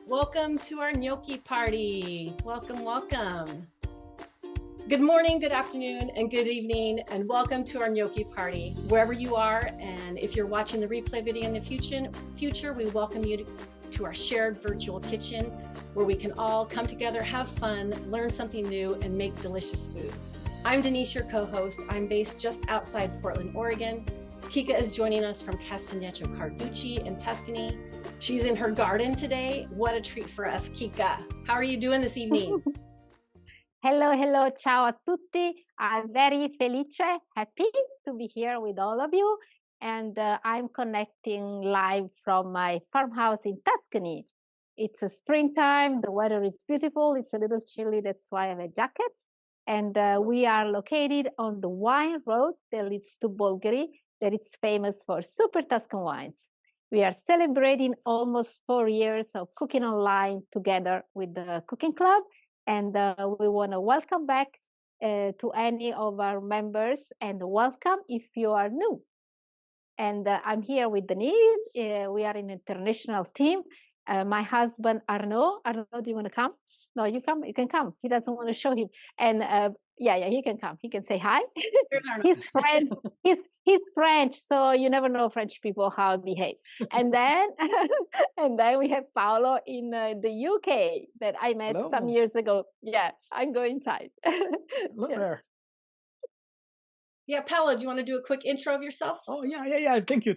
Welcome to our gnocchi party. Welcome, welcome. Good morning, good afternoon, and good evening, and welcome to our gnocchi party, wherever you are. And if you're watching the replay video in the future, we welcome you to our shared virtual kitchen, where we can all come together, have fun, learn something new, and make delicious food. I'm Denise, your co-host. I'm based just outside Portland, Oregon. Chicca is joining us from Castagneto Carducci in Tuscany. She's in her garden today. What a treat for us, Chicca. How are you doing this evening? Hello, ciao a tutti. I'm very felice, happy to be here with all of you. And I'm connecting live from my farmhouse in Tuscany. It's a springtime, the weather is beautiful, it's a little chilly, that's why I have a jacket. And we are located on the wine road that leads to Bolgheri, that it's famous for super Tuscan wines. We are celebrating almost 4 years of cooking online together with the Cooking Club. And we want to welcome back to any of our members, and welcome if you are new. And I'm here with Denise. We are an international team. My husband, Arnaud, do you want to come? No, you come. You can come. He doesn't want to show him. And yeah, he can come. He can say hi. He's French. He's French, so you never know French people how to behave. And then we have Paolo in the UK that I met some years ago. Yeah, I'm going inside. Hello there. Yeah, Paolo, do you want to do a quick intro of yourself? Oh, yeah. Thank you.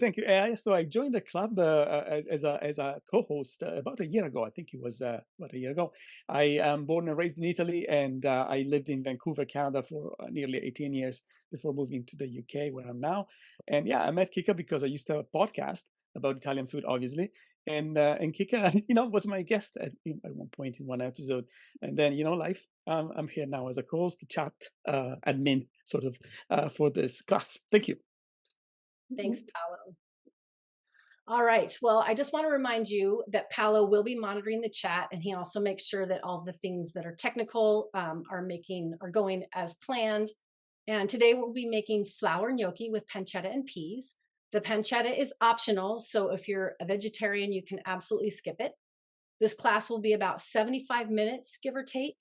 So I joined the club as a co-host about a year ago. I think it was about a year ago. I am born and raised in Italy, and I lived in Vancouver, Canada for nearly 18 years before moving to the UK, where I'm now. And yeah, I met Chicca because I used to have a podcast about Italian food, obviously. And Chicca, was my guest at one point in one episode. And then, life. I'm here now as a co-host to chat admin sort of for this class. Thank you. Thanks, Paolo. All right. Well, I just want to remind you that Paolo will be monitoring the chat, and he also makes sure that all the things that are technical are going as planned. And today we'll be making flour gnocchi with pancetta and peas. The pancetta is optional, so if you're a vegetarian, you can absolutely skip it. This class will be about 75 minutes, give or take.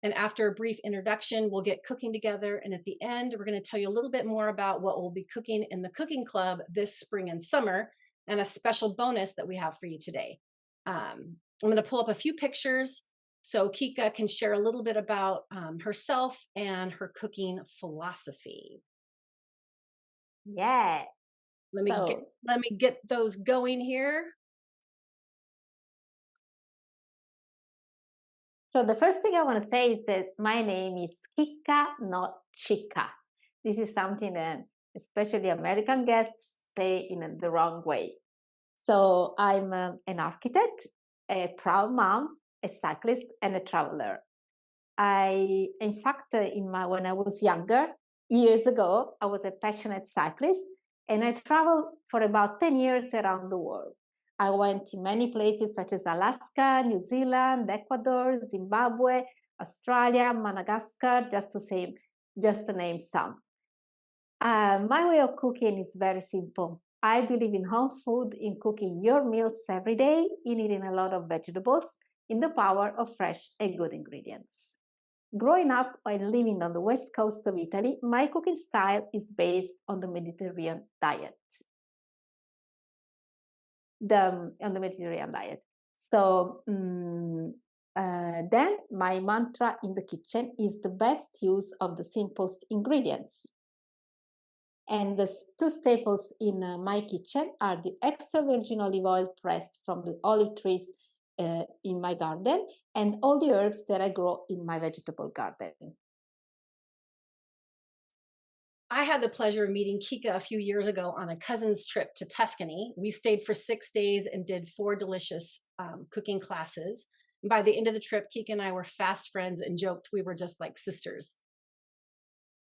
And after a brief introduction, we'll get cooking together. And at the end, we're going to tell you a little bit more about what we'll be cooking in the Cooking Club this spring and summer, and a special bonus that we have for you today. I'm going to pull up a few pictures so Chicca can share a little bit about herself and her cooking philosophy. Yeah. Let me get those going here. So the first thing I want to say is that my name is Chicca, not Chicca. This is something that especially American guests say in the wrong way. So I'm an architect, a proud mom, a cyclist, and a traveler. In fact, when I was younger, years ago, I was a passionate cyclist, and I traveled for about 10 years around the world. I went to many places such as Alaska, New Zealand, Ecuador, Zimbabwe, Australia, Madagascar, just to name some. My way of cooking is very simple. I believe in home food, in cooking your meals every day, in eating a lot of vegetables, in the power of fresh and good ingredients. Growing up and living on the west coast of Italy, my cooking style is based on the Mediterranean diet. So then my mantra in the kitchen is the best use of the simplest ingredients. And the two staples in my kitchen are the extra virgin olive oil pressed from the olive trees in my garden, and all the herbs that I grow in my vegetable garden. I had the pleasure of meeting Chicca a few years ago on a cousin's trip to Tuscany. We stayed for 6 days and did 4 delicious cooking classes. And by the end of the trip, Chicca and I were fast friends and joked we were just like sisters.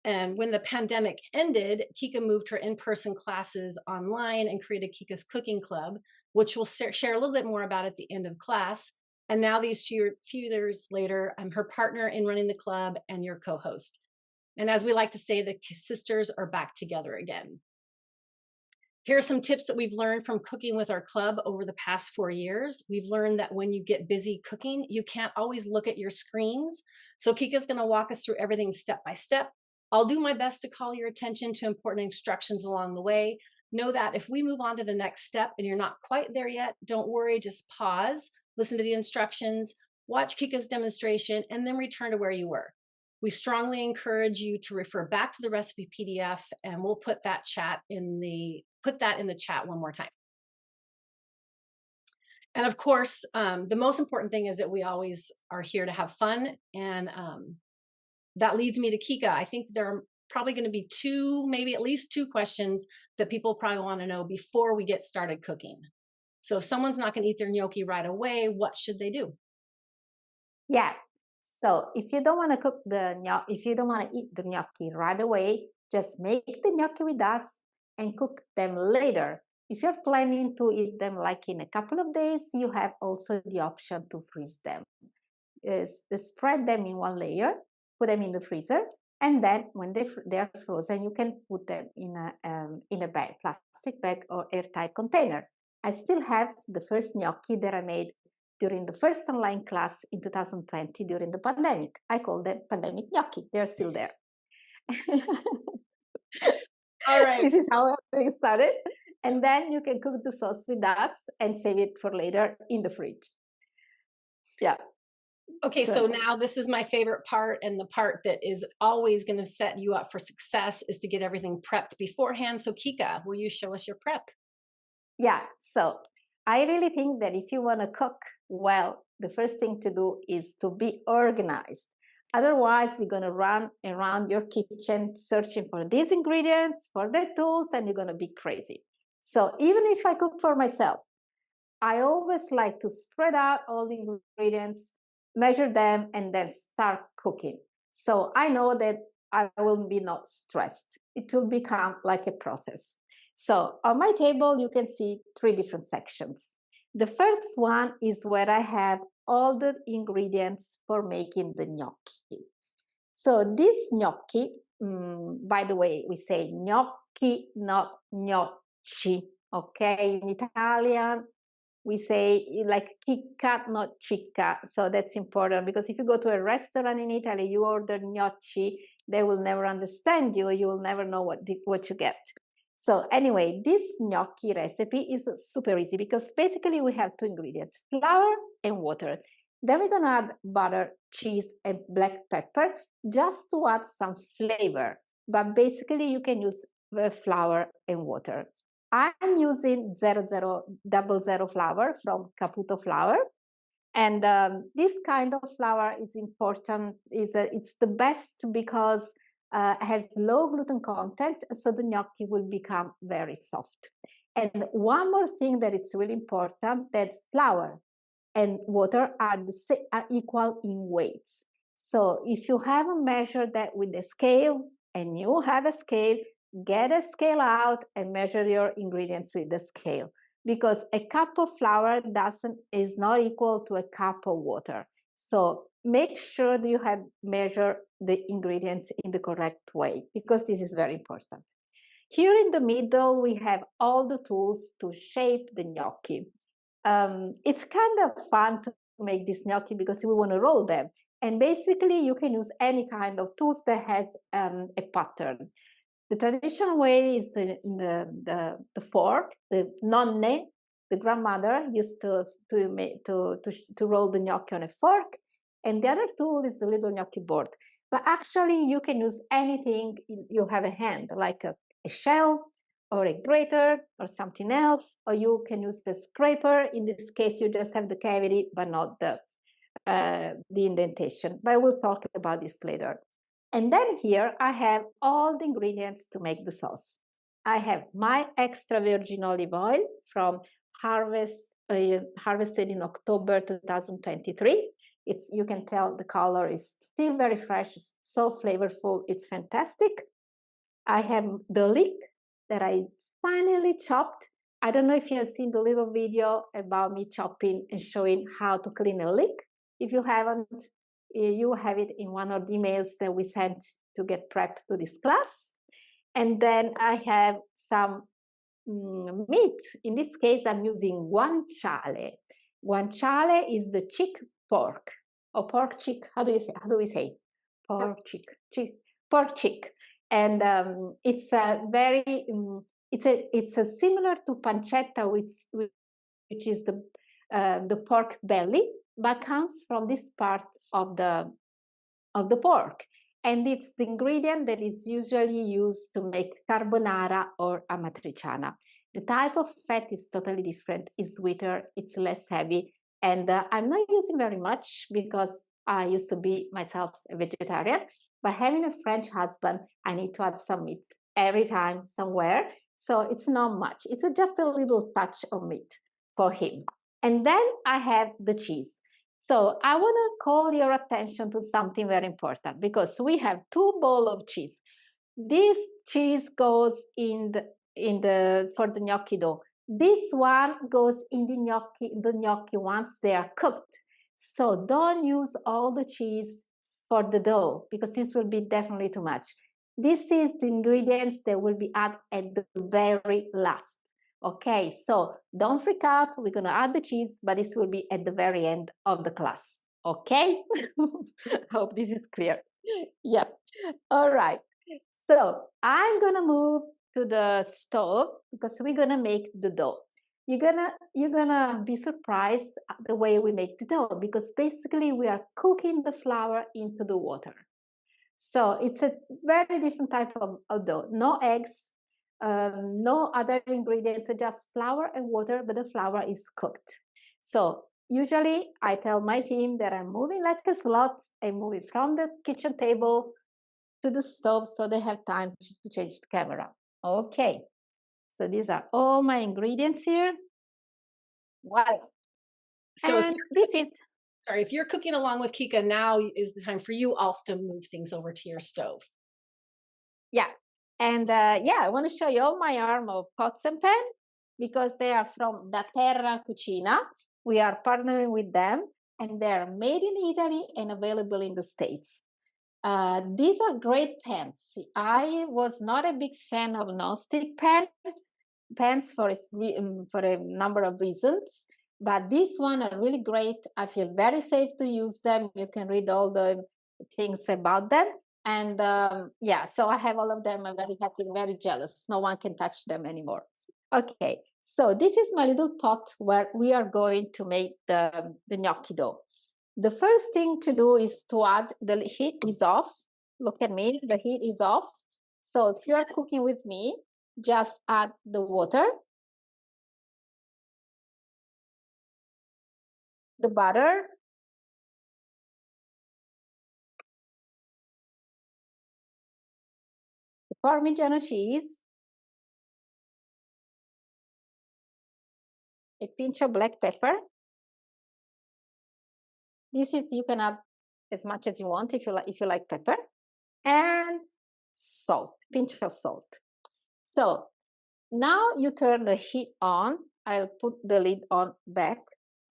And when the pandemic ended, Chicca moved her in-person classes online and created Chicca's Cooking Club, which we'll share a little bit more about at the end of class. And now these few years later, I'm her partner in running the club and your co-host. And as we like to say, the sisters are back together again. Here are some tips that we've learned from cooking with our club over the past 4 years. We've learned that when you get busy cooking, you can't always look at your screens. So Kika's going to walk us through everything step by step. I'll do my best to call your attention to important instructions along the way. Know that if we move on to the next step and you're not quite there yet, don't worry, just pause, listen to the instructions, watch Kika's demonstration, and then return to where you were. We strongly encourage you to refer back to the recipe PDF, and we'll put that in the chat one more time. And of course, the most important thing is that we always are here to have fun, and that leads me to Kika. I think there are probably going to be maybe at least two questions that people probably want to know before we get started cooking. So if someone's not going to eat their gnocchi right away, what should they do? Yeah. So if you don't want to cook if you don't want to eat the gnocchi right away, just make the gnocchi with us and cook them later. If you're planning to eat them like in a couple of days, you have also the option to freeze them. Spread them in one layer, put them in the freezer, and then when they're frozen, you can put them in a bag, plastic bag or airtight container. I still have the first gnocchi that I made during the first online class in 2020 during the pandemic. I call them pandemic gnocchi. They're still there. All right. This is how everything started. And then you can cook the sauce with us and save it for later in the fridge. Yeah. Okay, so now this is my favorite part, and the part that is always going to set you up for success is to get everything prepped beforehand. So Kika, will you show us your prep? Yeah, so I really think that if you want to cook well, the first thing to do is to be organized. Otherwise, you're going to run around your kitchen searching for these ingredients, for the tools, and you're going to be crazy. So even if I cook for myself, I always like to spread out all the ingredients, measure them, and then start cooking. So I know that I will be not stressed. It will become like a process. So on my table, you can see 3 different sections. The first one is where I have all the ingredients for making the gnocchi. So this gnocchi, by the way, we say gnocchi, not gnocchi, okay? In Italian, we say like chicca, not chicca. So that's important, because if you go to a restaurant in Italy, you order gnocchi, they will never understand you. You will never know what you get. So anyway, this gnocchi recipe is super easy because basically we have 2 ingredients, flour and water. Then we're gonna add butter, cheese, and black pepper just to add some flavor. But basically you can use the flour and water. I'm using 0000 flour from Caputo Flour. And this kind of flour is important, it's the best because has low gluten content, so the gnocchi will become very soft. And one more thing that it's really important, that flour and water are equal in weights. So if you haven't measured that with the scale and you have a scale, get a scale out and measure your ingredients with the scale, because a cup of flour is not equal to a cup of water. So make sure that you have measured the ingredients in the correct way, because this is very important. Here in the middle, we have all the tools to shape the gnocchi. It's kind of fun to make this gnocchi because we want to roll them. And basically, you can use any kind of tools that has a pattern. The traditional way is the fork. The nonne, the grandmother, used to roll the gnocchi on a fork. And the other tool is the little gnocchi board. But actually, you can use anything you have a hand, like a shell or a grater or something else, or you can use the scraper. In this case, you just have the cavity, but not the indentation. But we'll talk about this later. And then here I have all the ingredients to make the sauce. I have my extra virgin olive oil from harvested in October 2023. You can tell the color is still very fresh, so flavorful, it's fantastic. I have the leek that I finally chopped. I don't know if you have seen the little video about me chopping and showing how to clean a leek. If you haven't, you have it in one of the emails that we sent to get prepped to this class. And then I have some meat. In this case, I'm using guanciale. Guanciale is the chick pork or pork chick. How do you say? How do we say? Pork chick. Pork chick. And it's a very it's a similar to pancetta, which is the pork belly, but comes from this part of the pork. And it's the ingredient that is usually used to make carbonara or amatriciana. The type of fat is totally different. It's sweeter, it's less heavy, and I'm not using very much because I used to be myself a vegetarian. But having a French husband, I need to add some meat every time somewhere. So it's not much. It's just a little touch of meat for him. And then I have the cheese. So I want to call your attention to something very important because we have 2 bowls of cheese. This cheese goes for the gnocchi dough. This one goes in the gnocchi once they are cooked. So don't use all the cheese for the dough because this will be definitely too much. This is the ingredients that will be added at the very last. Okay, so don't freak out. We're going to add the cheese, but this will be at the very end of the class. Okay? Hope this is clear. Yeah. All right. So I'm going to move to the stove because we're going to make the dough. You're gonna be surprised at the way we make the dough because basically we are cooking the flour into the water. So it's a very different type of dough. No eggs, no other ingredients, just flour and water, but the flour is cooked. So usually I tell my team that I'm moving like a slot and moving from the kitchen table to the stove so they have time to change the camera. Okay, so these are all my ingredients here. Wow. So and this is sorry, if you're cooking along with Chicca, now is the time for you also to move things over to your stove. Yeah. And yeah, I want to show you all my arm of pots and pans because they are from Da Terra Cucina. We are partnering with them and they're made in Italy and available in the States. These are great pans. I was not a big fan of non-stick pans for a number of reasons. But these one are really great. I feel very safe to use them. You can read all the things about them. And yeah, so I have all of them. I'm very happy, very jealous. No one can touch them anymore. Okay, so this is my little pot where we are going to make the gnocchi dough. The first thing to do is to add, the heat is off. Look at me, the heat is off. So if you're cooking with me, just add the water, the butter, the Parmigiano cheese, a pinch of black pepper. This is, you can add as much as you want if you like pepper, and salt, pinch of salt. So now you turn the heat on. I'll put the lid on back,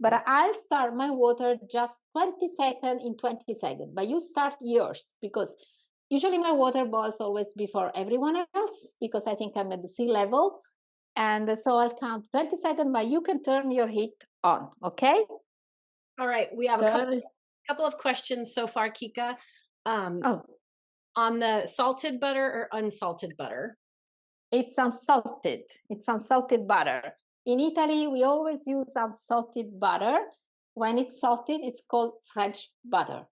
but I'll start my water just 20 seconds in 20 seconds. But you start yours because usually my water boils always before everyone else because I think I'm at the sea level. And so I'll count 20 seconds, but you can turn your heat on, okay? All right, we have a couple of questions so far, Chicca. On the salted butter or unsalted butter? It's unsalted. It's unsalted butter. In Italy, we always use unsalted butter. When it's salted, it's called French butter.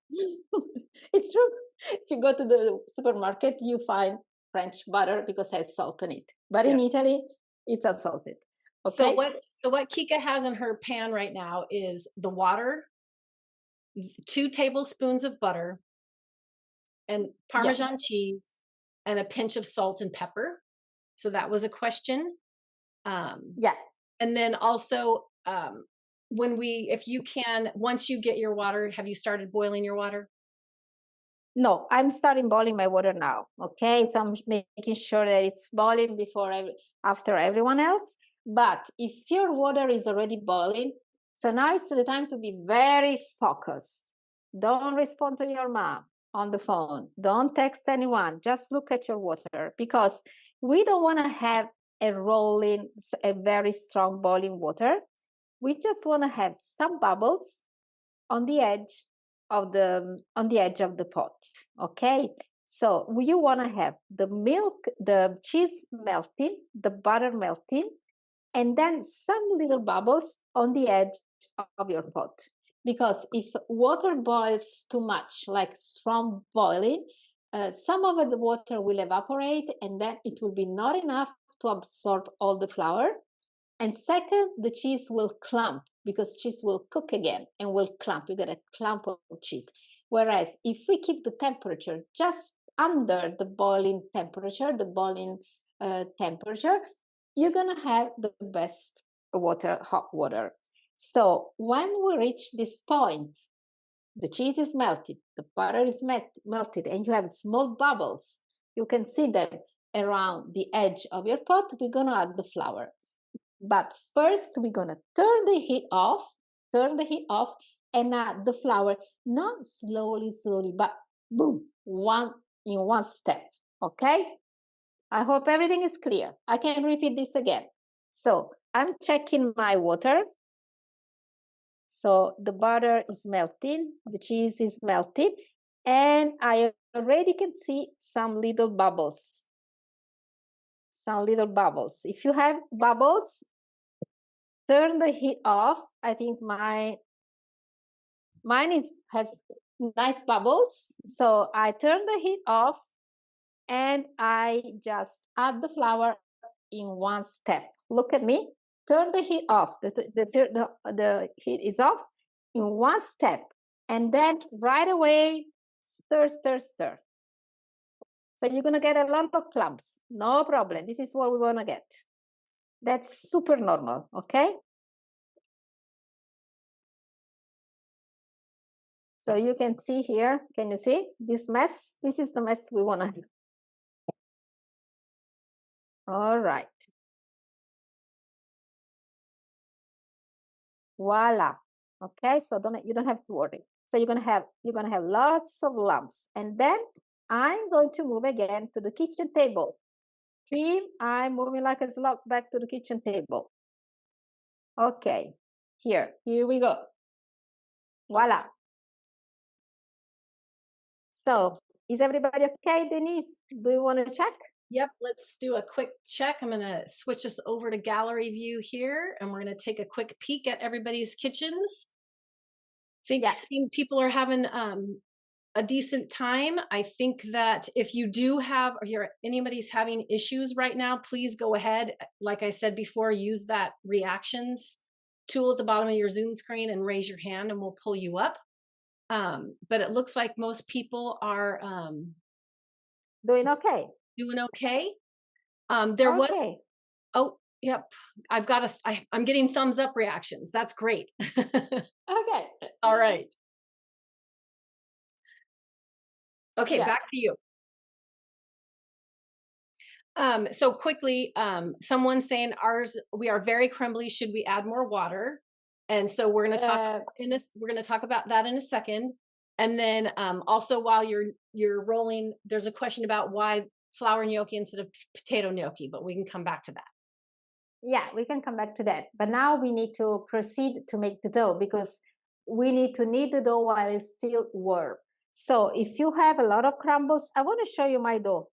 It's true. If you go to the supermarket, you find French butter because it has salt in it. But in Italy, it's unsalted. Okay. So what Chicca has in her pan right now is the water, 2 tablespoons of butter, and Parmesan cheese, and a pinch of salt and pepper. So that was a question. Yeah. And then also, if you can, once you get your water, have you started boiling your water? No, I'm starting boiling my water now. Okay, so I'm making sure that it's boiling after everyone else. But if your water is already boiling, so now it's the time to be very focused. Don't respond to your mom on the phone. Don't text anyone. Just look at your water because we don't want to have and roll in a very strong boiling water. We just want to have some bubbles on the edge of the pot. Okay, so you want to have the milk, the cheese melting, the butter melting, and then some little bubbles on the edge of your pot. Because if water boils too much, like strong boiling, some of the water will evaporate, and then it will be not enough to absorb all the flour. And second, the cheese will clump, because cheese will cook again and will clump. You get a clump of cheese. Whereas if we keep the temperature just under the boiling temperature, you're gonna have the best water, hot water. So when we reach this point, the cheese is melted, the butter is melted, and you have small bubbles. You can see them around the edge of your pot. We're gonna add the flour. But first, we're gonna turn the heat off, and add the flour, not slowly, but boom, in one step, okay? I hope everything is clear. I can repeat this again. So I'm checking my water. So the butter is melting, the cheese is melted, and I already can see some little bubbles. If you have bubbles, turn the heat off. I think mine has nice bubbles. So I turn the heat off, and I just add the flour in one step. Look at me. Turn the heat off. The heat is off in one step, and then right away stir. So you're gonna get a lot of clumps. No problem. This is what we wanna get. That's super normal, okay? So you can see here, can you see this mess? This is the mess we wanna have. All right. Voila. Okay, so you don't have to worry. So you're gonna have lots of lumps. And then I'm going to move again to the kitchen table. Team, I'm moving like a slug back to the kitchen table. Okay, here we go. Voila. So is everybody okay, Denise? Do you want to check? Yep, let's do a quick check. I'm going to switch us over to gallery view here, and we're going to take a quick peek at everybody's kitchens. Seeing people are having a decent time. I think that if you do have, or anybody's having issues right now, please go ahead. Like I said before, use that reactions tool at the bottom of your Zoom screen and raise your hand, and we'll pull you up. But it looks like most people are doing okay. There was, oh, yep. I'm getting thumbs up reactions. That's great. Okay. All right. Okay, yeah. Back to you. So quickly, someone's saying we are very crumbly. Should we add more water? And so we're going to talk about that in a second. And then also while you're rolling, there's a question about why flour gnocchi instead of potato gnocchi, but we can come back to that. Yeah, we can come back to that. But now we need to proceed to make the dough, because we need to knead the dough while it's still warm. So if you have a lot of crumbles, I want to show you my dough.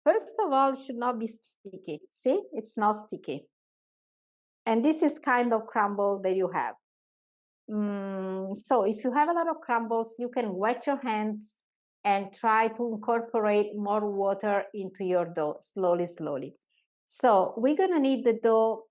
First of all, it should not be sticky. See, it's not sticky. And this is kind of crumble that you have. So if you have a lot of crumbles, you can wet your hands and try to incorporate more water into your dough slowly. So we're gonna knead the dough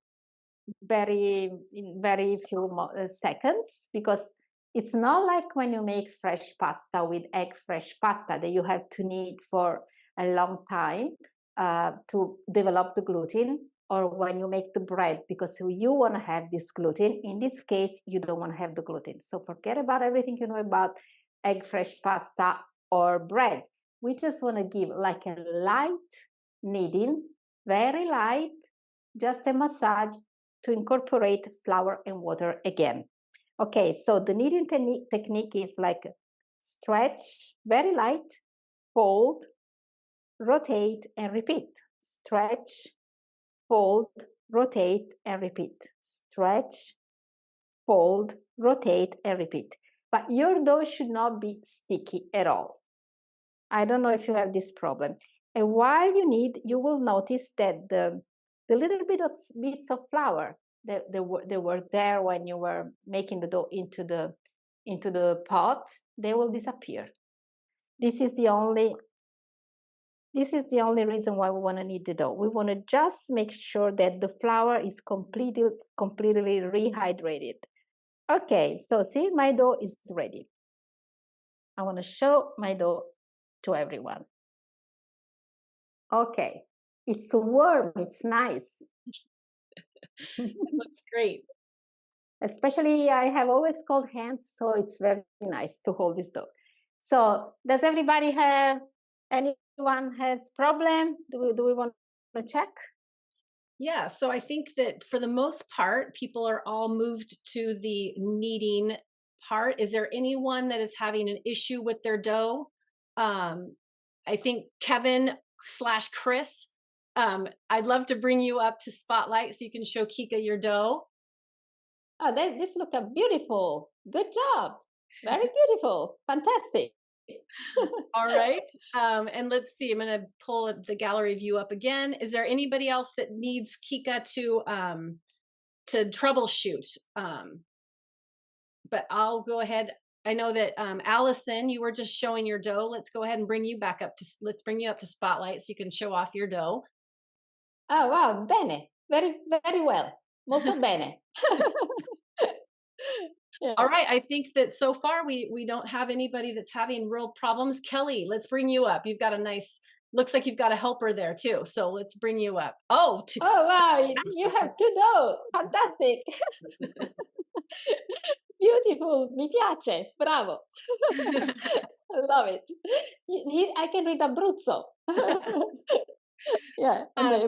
in very few seconds, because it's not like when you make fresh pasta with fresh pasta that you have to knead for a long time to develop the gluten, or when you make the bread, because you want to have this gluten. In this case, you don't want to have the gluten. So forget about everything you know about fresh pasta or bread. We just want to give like a light kneading, very light, just a massage to incorporate flour and water again. Okay, so the kneading technique is like stretch, very light, fold, rotate, and repeat. Stretch, fold, rotate, and repeat. Stretch, fold, rotate, and repeat. But your dough should not be sticky at all. I don't know if you have this problem. And while you will notice that the little bits of flour that they were there when you were making the dough into the pot, they will disappear. This is the only reason why we want to knead the dough. We want to just make sure that the flour is completely rehydrated. Okay, so see, my dough is ready. I want to show my dough to everyone. Okay, it's warm, it's nice. It looks great. Especially, I have always cold hands, so it's very nice to hold this dough. So, does everybody have, anyone has problem? Do we want to check? Yeah, so I think that for the most part, people are all moved to the kneading part. Is there anyone that is having an issue with their dough? I think Kevin/Chris, I'd love to bring you up to spotlight so you can show Chicca your dough. Oh, this looks beautiful. Good job. Very beautiful. Fantastic. All right. And let's see, I'm going to pull the gallery view up again. Is there anybody else that needs Chicca to troubleshoot? But I'll go ahead. I know that Allison, you were just showing your dough. Let's go ahead and bring you back up let's bring you up to spotlight so you can show off your dough. Oh, wow. Bene. Very, very well. Molto bene. Yeah. All right. I think that so far we don't have anybody that's having real problems. Kelly, let's bring you up. You've got looks like you've got a helper there too. So let's bring you up. Oh, wow. You have to know. Fantastic. Beautiful. Mi piace. Bravo. I love it. I can read Abruzzo. Yeah.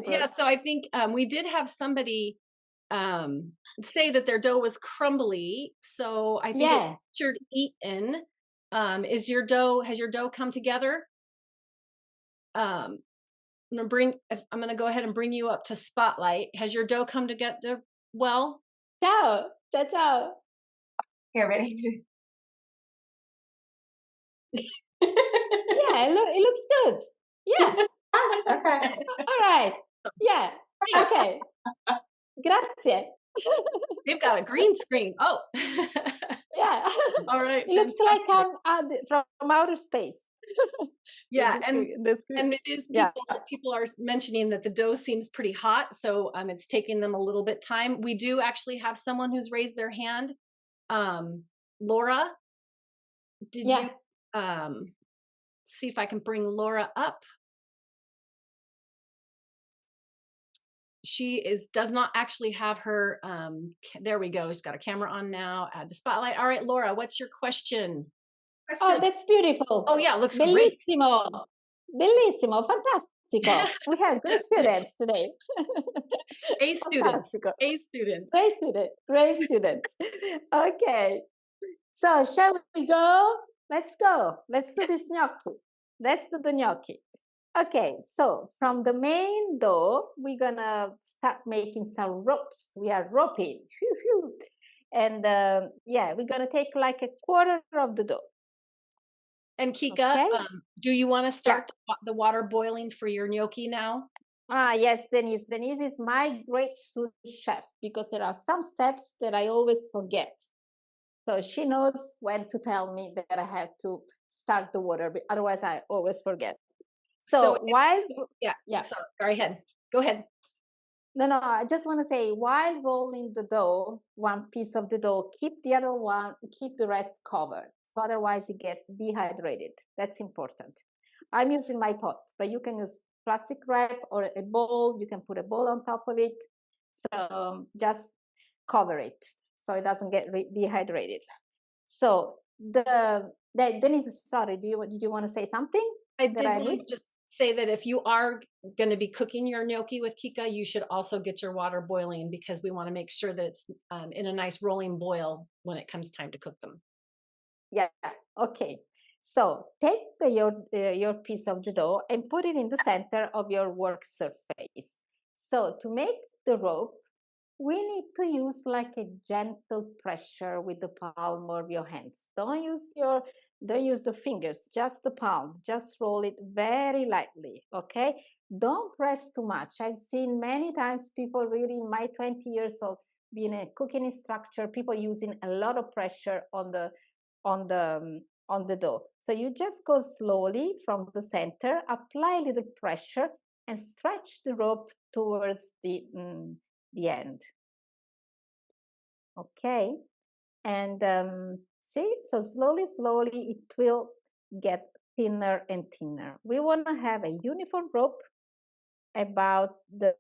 Yeah. So I think we did have somebody say that their dough was crumbly. So I think it's Richard Eaton. Has your dough come together? I'm gonna go ahead and bring you up to spotlight. Has your dough come together well? Ciao. Ciao, ciao. Here, ready? Yeah, it looks good. Yeah. Okay. All right. Yeah. Okay. Grazie. They've got a green screen. Oh. Yeah. All right. It looks like from outer space. Yeah, and it is people are mentioning that the dough seems pretty hot, so it's taking them a little bit time. We do actually have someone who's raised their hand. Laura, did you see if I can bring Laura up? She does not actually have her there we go. She's got a camera on now. Add to spotlight. All right, Laura, what's your question? Oh, that's beautiful. Oh yeah, looks bellissimo. Great. Bellissimo, fantastico. We have good students today. A students. A students. Great students. Okay. So shall we go? Let's go. Let's do this gnocchi. Let's do the gnocchi. Okay, so from the main dough, we're gonna start making some ropes. We are roping. And we're gonna take like a quarter of the dough. And Chicca, do you want to start the water boiling for your gnocchi now? Yes, Denise. Denise is my great sous chef because there are some steps that I always forget. So she knows when to tell me that I have to start the water, but otherwise I always forget. So while sorry, go ahead. No, I just want to say, while rolling the dough, one piece of the dough, keep the rest covered. So otherwise it gets dehydrated. That's important. I'm using my pot, but you can use plastic wrap or a bowl. You can put a bowl on top of it. So just cover it so it doesn't get dehydrated. So Denise, sorry, did you want to say something? I did want to just say that if you are going to be cooking your gnocchi with Chicca, you should also get your water boiling because we want to make sure that it's in a nice rolling boil when it comes time to cook them. Yeah. Okay. So take your piece of the dough and put it in the center of your work surface. So to make the rope, we need to use like a gentle pressure with the palm of your hands. Don't use the fingers, just the palm. Just roll it very lightly, okay? Don't press too much. I've seen many times people really in my 20 years of being a cooking instructor, people using a lot of pressure on the dough. So you just go slowly from the center, apply a little pressure, and stretch the rope towards the end. Okay, and see, so slowly, it will get thinner and thinner. We want to have a uniform rope about the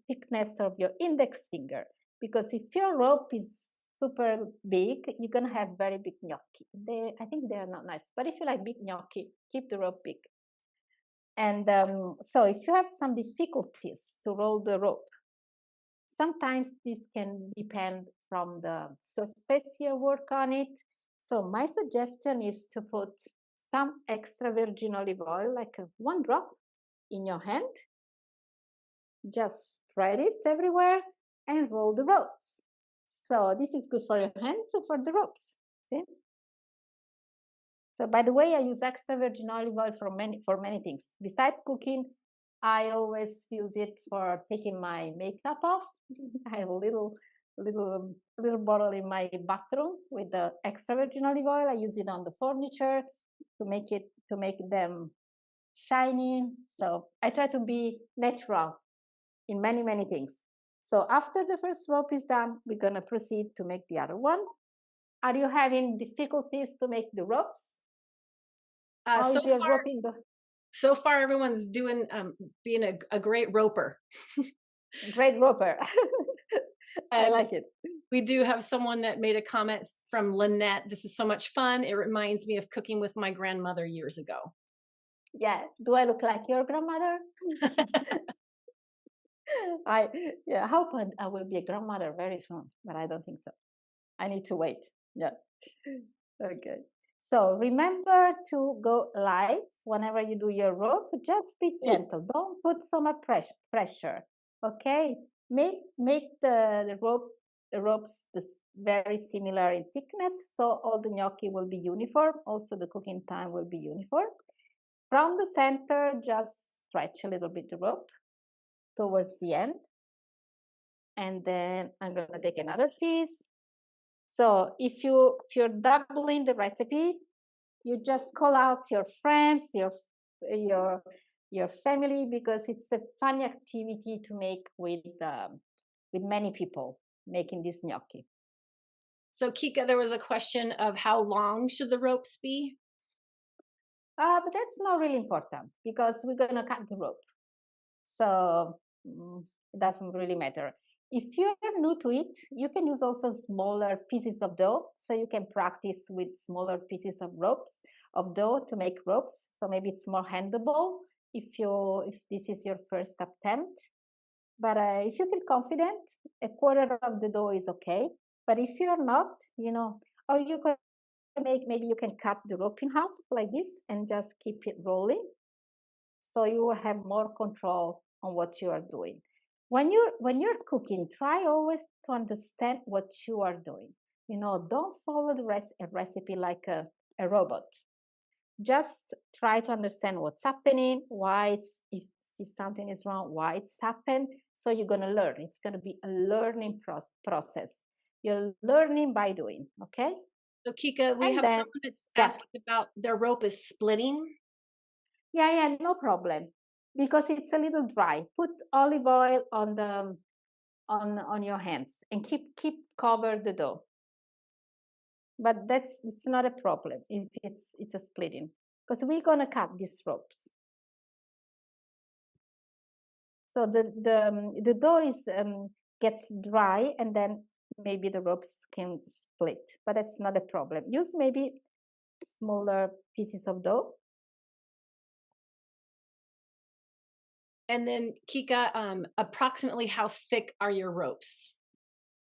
thickness of your index finger, because if your rope is super big, you're going to have very big gnocchi. I think they are not nice, but if you like big gnocchi, keep the rope big. And so if you have some difficulties to roll the rope, sometimes this can depend from the surface you work on it. So my suggestion is to put some extra virgin olive oil, like 1 drop in your hand. Just spread it everywhere and roll the ropes. So this is good for your hands and for the ropes. See? So by the way, I use extra virgin olive oil for many things. Besides cooking, I always use it for taking my makeup off. I have a little bottle in my bathroom with the extra virgin olive oil. I use it on the furniture to make them shiny. So I try to be natural in many things. So after the first rope is done, we're gonna proceed to make the other one. Are you having difficulties to make the ropes? So far, everyone's doing being a great roper. Great roper. I like it. We do have someone that made a comment from Lynette. This is so much fun. It reminds me of cooking with my grandmother years ago. Yeah. Do I look like your grandmother? I hope I will be a grandmother very soon, but I don't think so. I need to wait. Yeah. Okay. So remember to go light whenever you do your rope. Just be gentle. Don't put so much pressure. Okay. Make the ropes very similar in thickness, so all the gnocchi will be uniform. Also, the cooking time will be uniform. From the center, just stretch a little bit the rope towards the end, and then I'm gonna take another piece. So if you're doubling the recipe, you just call out your friends, your family, because it's a fun activity to make with many people making this gnocchi. So Chicca, there was a question of how long should the ropes be? But that's not really important because we're gonna cut the rope, so it doesn't really matter. If you're new to it, you can use also smaller pieces of dough, so you can practice with smaller pieces of dough to make ropes. So maybe it's more handleable if this is your first attempt. But if you feel confident, a quarter of the dough is okay. But if you're not, or you can maybe you can cut the rope in half like this and just keep it rolling, so you will have more control on what you are doing. When you're cooking, try always to understand what you are doing. Don't follow the recipe like a robot. Just try to understand what's happening, why if something is wrong, why it's happened. So you're gonna learn. It's gonna be a learning process. You're learning by doing. Okay. So Chicca, we have someone that's asking about their rope is splitting. Yeah, no problem, because it's a little dry. Put olive oil on your hands and keep cover the dough. But it's not a problem if it's a splitting, because we're gonna cut these ropes. So the dough gets dry, and then maybe the ropes can split, but that's not a problem. Use maybe smaller pieces of dough. And then Chicca, approximately how thick are your ropes?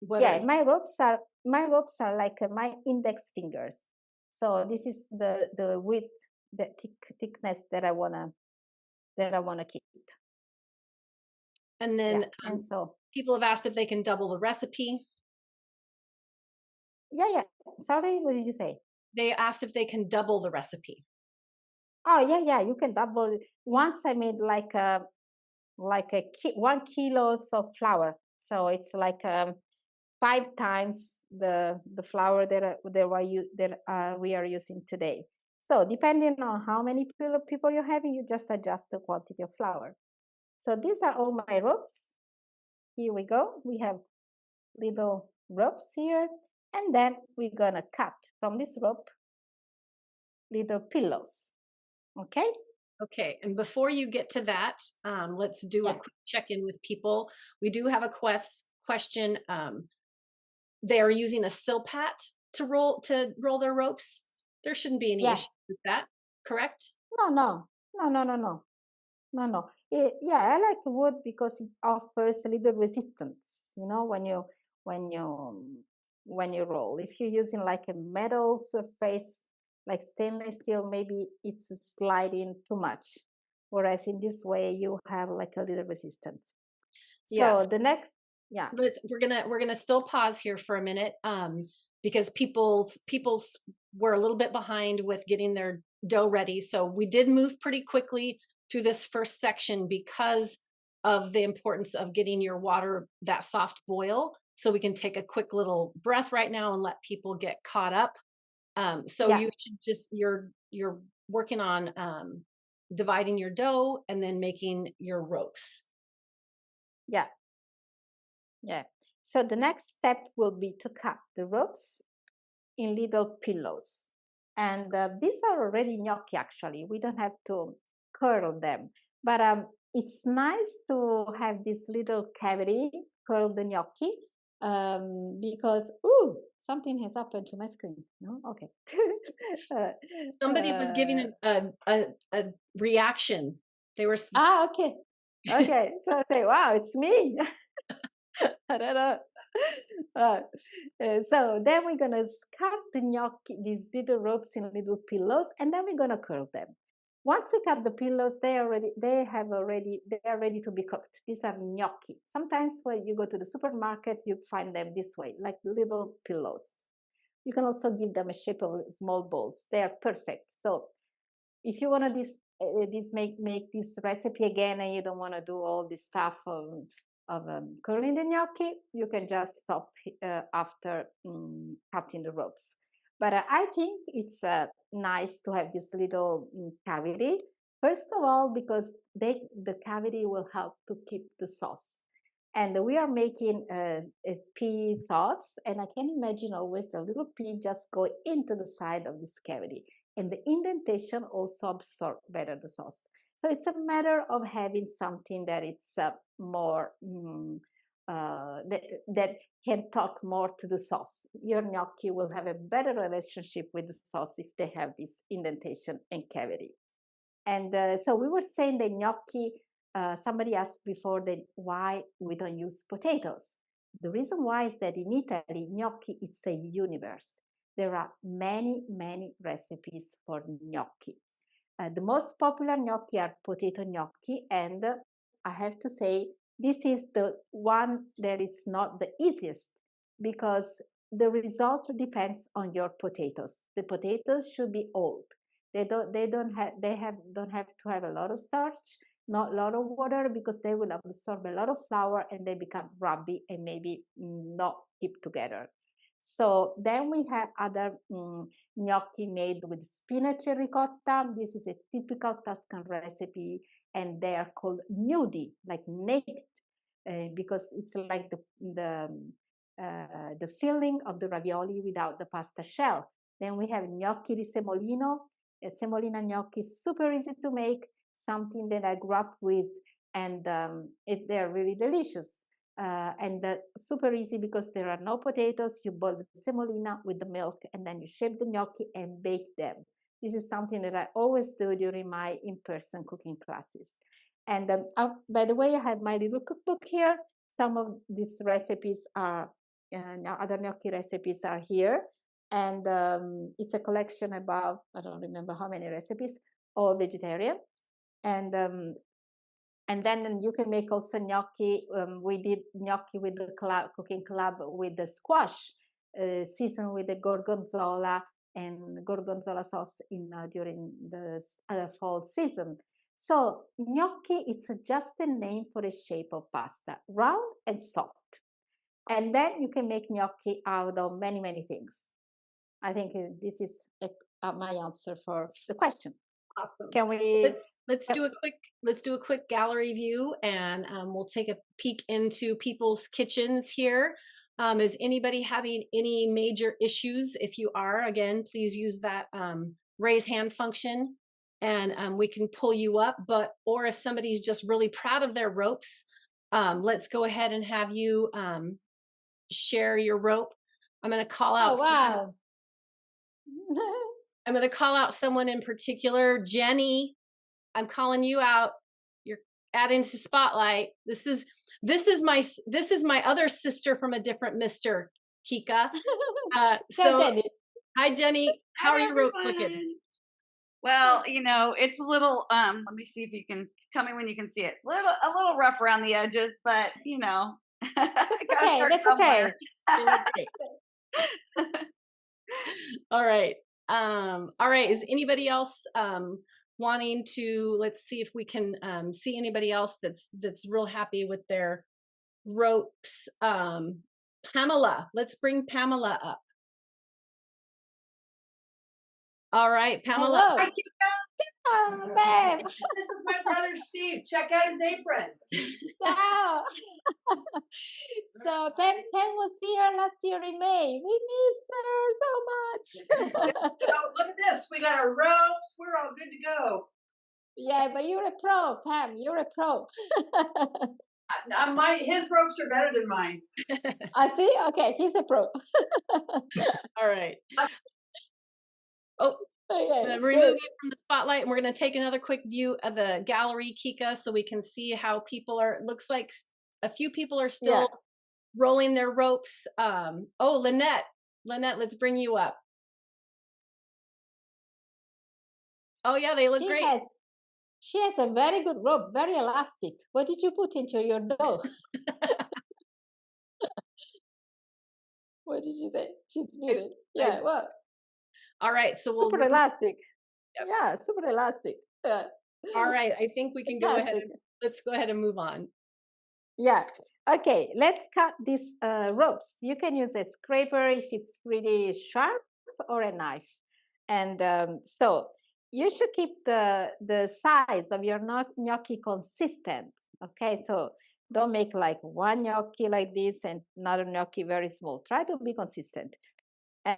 My ropes are like my index fingers. So this is the width, the thickness that I wanna keep. And then and so people have asked if they can double the recipe. yeah. Sorry, what did you say? They asked if they can double the recipe. Oh yeah, you can double it. Once I made like 1 kilos of flour, so it's like 5 times the flour that we are using today. So depending on how many people you're having, you just adjust the quantity of flour. So these are all my ropes. Here we go. We have little ropes here, and then we're gonna cut from this rope little pillows. Okay. Okay, and before you get to that, let's do a quick check-in with people. We do have a question. They are using a silpat to roll their ropes. There shouldn't be any issue with that, correct? No. I like wood because it offers a little resistance. You know, when you roll. If you're using like a metal surface, like stainless steel, maybe it's sliding too much. Whereas in this way, you have like a little resistance. So the next, but we're gonna still pause here for a minute, because people's were a little bit behind with getting their dough ready. So we did move pretty quickly through this first section because of the importance of getting your water that soft boil. So we can take a quick little breath right now and let people get caught up. You should just you're working on dividing your dough and then making your ropes. So the next step will be to cut the ropes in little pillows. And these are already gnocchi, actually. We don't have to curl them. But it's nice to have this little cavity, curl the gnocchi, because, something has happened to my screen. No? Okay. Somebody was giving a reaction. They were... okay. Okay. So I say, wow, it's me. I don't know. So then we're gonna cut the gnocchi, these little ropes in little pillows, and then we're gonna curl them. Once we cut the pillows, they are ready to be cooked. These are gnocchi. Sometimes when you go to the supermarket, you find them this way, like little pillows. You can also give them a shape of small balls. They are perfect. So if you want to make this recipe again, and you don't want to do all this stuff of curling the gnocchi, you can just stop after cutting the ropes. But I think it's nice to have this little cavity. First of all, because the cavity will help to keep the sauce. And we are making a pea sauce, and I can imagine always the little pea just go into the side of this cavity. And the indentation also absorbs better the sauce. So it's a matter of having something that it's more, that can talk more to the sauce. Your gnocchi will have a better relationship with the sauce if they have this indentation and cavity. And so we were saying that gnocchi, somebody asked before that why we don't use potatoes. The reason why is that in Italy, gnocchi is a universe. There are many, many recipes for gnocchi. The most popular gnocchi are potato gnocchi, and I have to say this is the one that it's not the easiest because the result depends on your potatoes. The potatoes should be old. They don't have to have a lot of starch, not a lot of water, because they will absorb a lot of flour and they become rubby and maybe not keep together. So then we have other gnocchi made with spinach and ricotta. This is a typical Tuscan recipe, and they are called nudi, like naked, because it's like the filling of the ravioli without the pasta shell. Then we have gnocchi di semolino. Semolina gnocchi is super easy to make, something that I grew up with, and they're really delicious. And super easy because there are no potatoes. You boil the semolina with the milk, and then you shape the gnocchi and bake them. This is something that I always do during my in-person cooking classes. And by the way, I have my little cookbook here. Some of these recipes are, other gnocchi recipes are here. And it's a collection about, I don't remember how many recipes, all vegetarian. And And then you can make also gnocchi. We did gnocchi with the cooking club with the squash, seasoned with the gorgonzola and gorgonzola sauce during the fall season. So gnocchi, it's just a name for a shape of pasta, round and soft. And then you can make gnocchi out of many, many things. I think this is my answer for the question. Awesome. Can we? Let's do a quick gallery view, and we'll take a peek into people's kitchens here. Is anybody having any major issues? If you are, again, please use that raise hand function, and we can pull you up. Or if somebody's just really proud of their ropes, let's go ahead and have you share your rope. I'm going to call out. Oh, wow. I'm going to call out someone in particular. Jenny, I'm calling you out. You're adding to spotlight. This is my other sister from a different Mister, Chicca. So Jenny. Hi, Jenny. How are your ropes looking? Well, it's a little, let me see if you can tell me when you can see it. A little rough around the edges, but That's okay. All right. All right. Is anybody else wanting to? Let's see if we can see anybody else that's real happy with their ropes. Pamela, let's bring Pamela up. All right, Pamela. Hello. Hi, Chicca. Oh, babe. This is my brother Steve. Check out his apron. Wow. So Pam was here last year in May. We miss her so much. Look at this. We got our ropes. We're all good to go. Yeah, but you're a pro, Pam. You're a pro. His ropes are better than mine. I see. Okay, he's a pro. All right. Oh, Okay, I'm going to remove you from the spotlight, and we're going to take another quick view of the gallery, Chicca, so we can see how people are. It looks like a few people are still rolling their ropes. Oh, Lynette, let's bring you up. Oh yeah, they look great. She has a very good rope, very elastic. What did you put into your dough? What did you say? She's muted. Yeah, what? All right, so super elastic. Yep. Yeah, super elastic. Yeah. All right, I think we can go ahead. Let's go ahead and move on. Yeah. Okay, let's cut these ropes. You can use a scraper if it's really sharp, or a knife. And so you should keep the size of your gnocchi consistent. Okay, so don't make like one gnocchi like this and another gnocchi very small. Try to be consistent.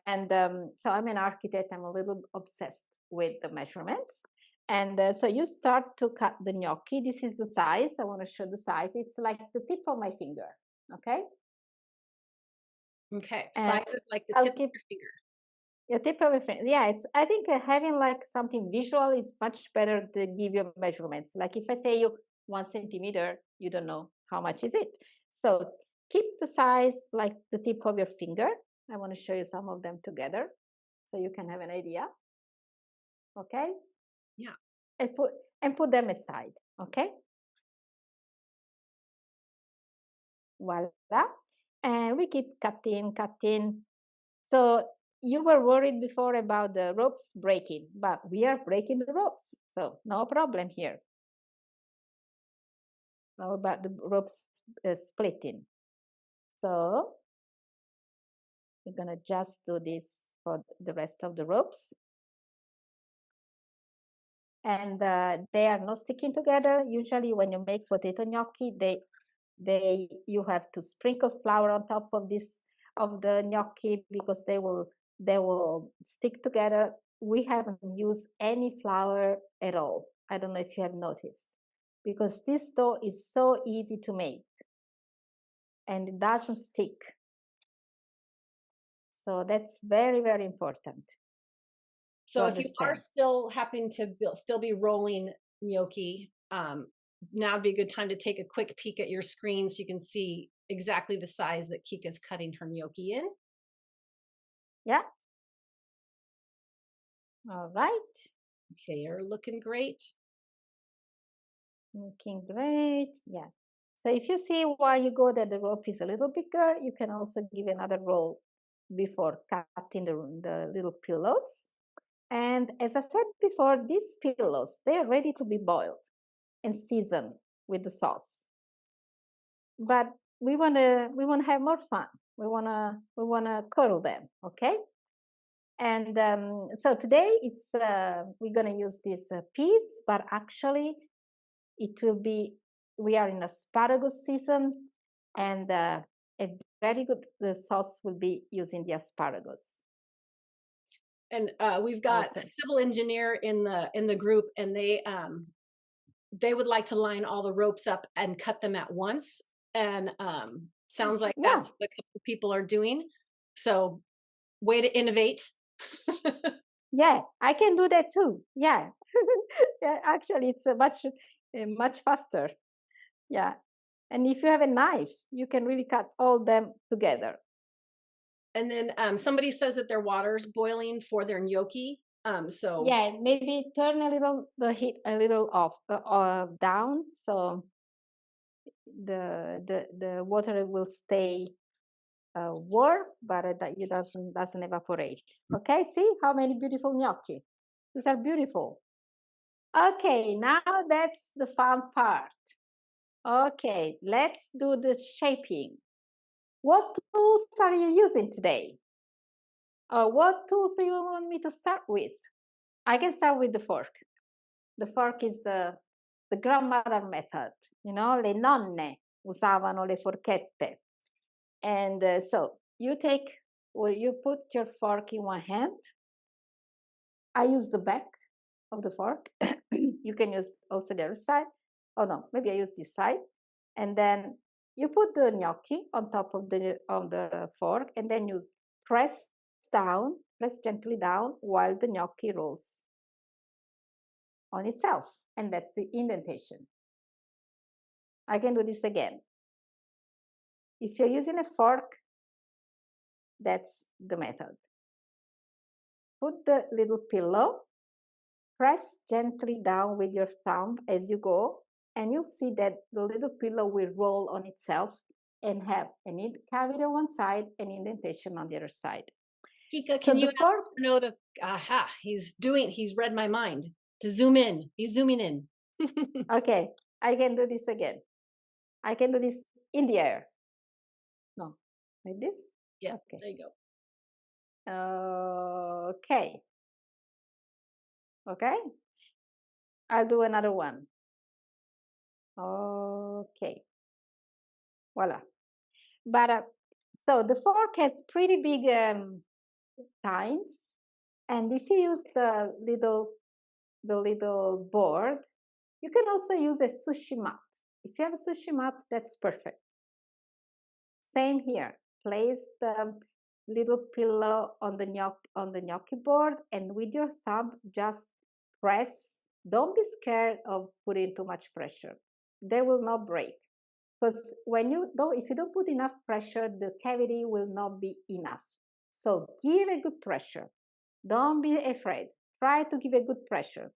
And so I'm an architect. I'm a little obsessed with the measurements. And so you start to cut the gnocchi. This is the size. I want to show the size. It's like the tip of my finger. Okay. Okay. Size is like the tip of your finger. The tip of your finger. Yeah. I think having like something visual is much better to give you measurements. Like if I say you 1 centimeter, you don't know how much is it. So keep the size like the tip of your finger. I want to show you some of them together so you can have an idea. Okay? Yeah. And put them aside. Okay? Voila. And we keep cutting. So you were worried before about the ropes breaking, but we are breaking the ropes. So no problem here. How about the ropes splitting? So we're going to just do this for the rest of the ropes. And they are not sticking together. Usually when you make potato gnocchi, you have to sprinkle flour on top of the gnocchi because they will stick together. We haven't used any flour at all. I don't know if you have noticed, because this dough is so easy to make and it doesn't stick. So that's very, very important. So if you are still happening to still be rolling gnocchi, now would be a good time to take a quick peek at your screen so you can see exactly the size that Chicca's cutting her gnocchi in. Yeah. All right. They are looking great. Looking great. Yeah. So if you see while you go that the rope is a little bigger, you can also give another roll before cutting the little pillows. And as I said before, these pillows, they are ready to be boiled and seasoned with the sauce. But we wanna have more fun. We wanna curl them, okay? And so today it's we're gonna use this piece, but actually it will be, we are in asparagus season, and a very good sauce will be using the asparagus. And we've got a civil engineer in the group, and they would like to line all the ropes up and cut them at once. And sounds like that's what a couple people are doing. So way to innovate. Yeah, I can do that too. Yeah. Yeah, actually it's much faster. Yeah. And if you have a knife, you can really cut all them together. And then somebody says that their water's boiling for their gnocchi. So yeah, maybe turn a little the heat a little off down, so the water will stay warm, but it doesn't evaporate. Okay, see how many beautiful gnocchi. These are beautiful. Okay, now that's the fun part. Okay, let's do the shaping. What tools are you using today? What tools do you want me to start with? I can start with the fork. The fork is the grandmother method. You know, le nonne usavano le forchette. And so you put your fork in one hand. I use the back of the fork. You can use also the other side. Oh no, maybe I use this side. And then you put the gnocchi on top of the fork, and then you press gently down while the gnocchi rolls on itself. And that's the indentation. I can do this again. If you're using a fork, that's the method. Put the little pillow, press gently down with your thumb as you go, and you'll see that the little pillow will roll on itself and have an cavity on one side and indentation on the other side. Chicca, can you ask him to know that, he's read my mind, to zoom in. He's zooming in. Okay, I can do this again. I can do this in the air. No, like this? Yeah, okay. There you go. Okay. Okay. I'll do another one. Okay. Voila. But so the fork has pretty big tines, and if you use the little board, you can also use a sushi mat. If you have a sushi mat, that's perfect. Same here. Place the little pillow on the gnocchi board, and with your thumb just press. Don't be scared of putting too much pressure. They will not break, because if you don't put enough pressure, the cavity will not be enough. So give a good pressure. Don't be afraid. Try to give a good pressure.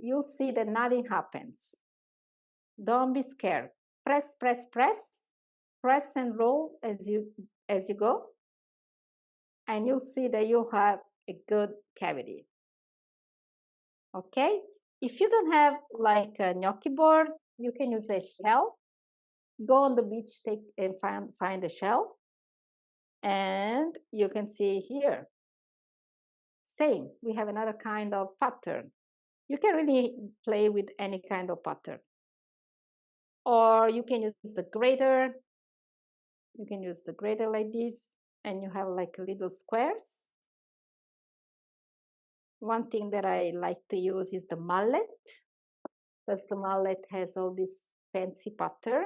You'll see that nothing happens. Don't be scared. Press, press, press. Press and roll as you go, and you'll see that you have a good cavity. Okay, if you don't have like a gnocchi board, you can use a shell. Go on the beach, take and find a shell, and you can see here. Same, we have another kind of pattern. You can really play with any kind of pattern, or you can use the grater. You can use the grater like this, and you have like little squares. One thing that I like to use is the mallet, because the mallet has all this fancy pattern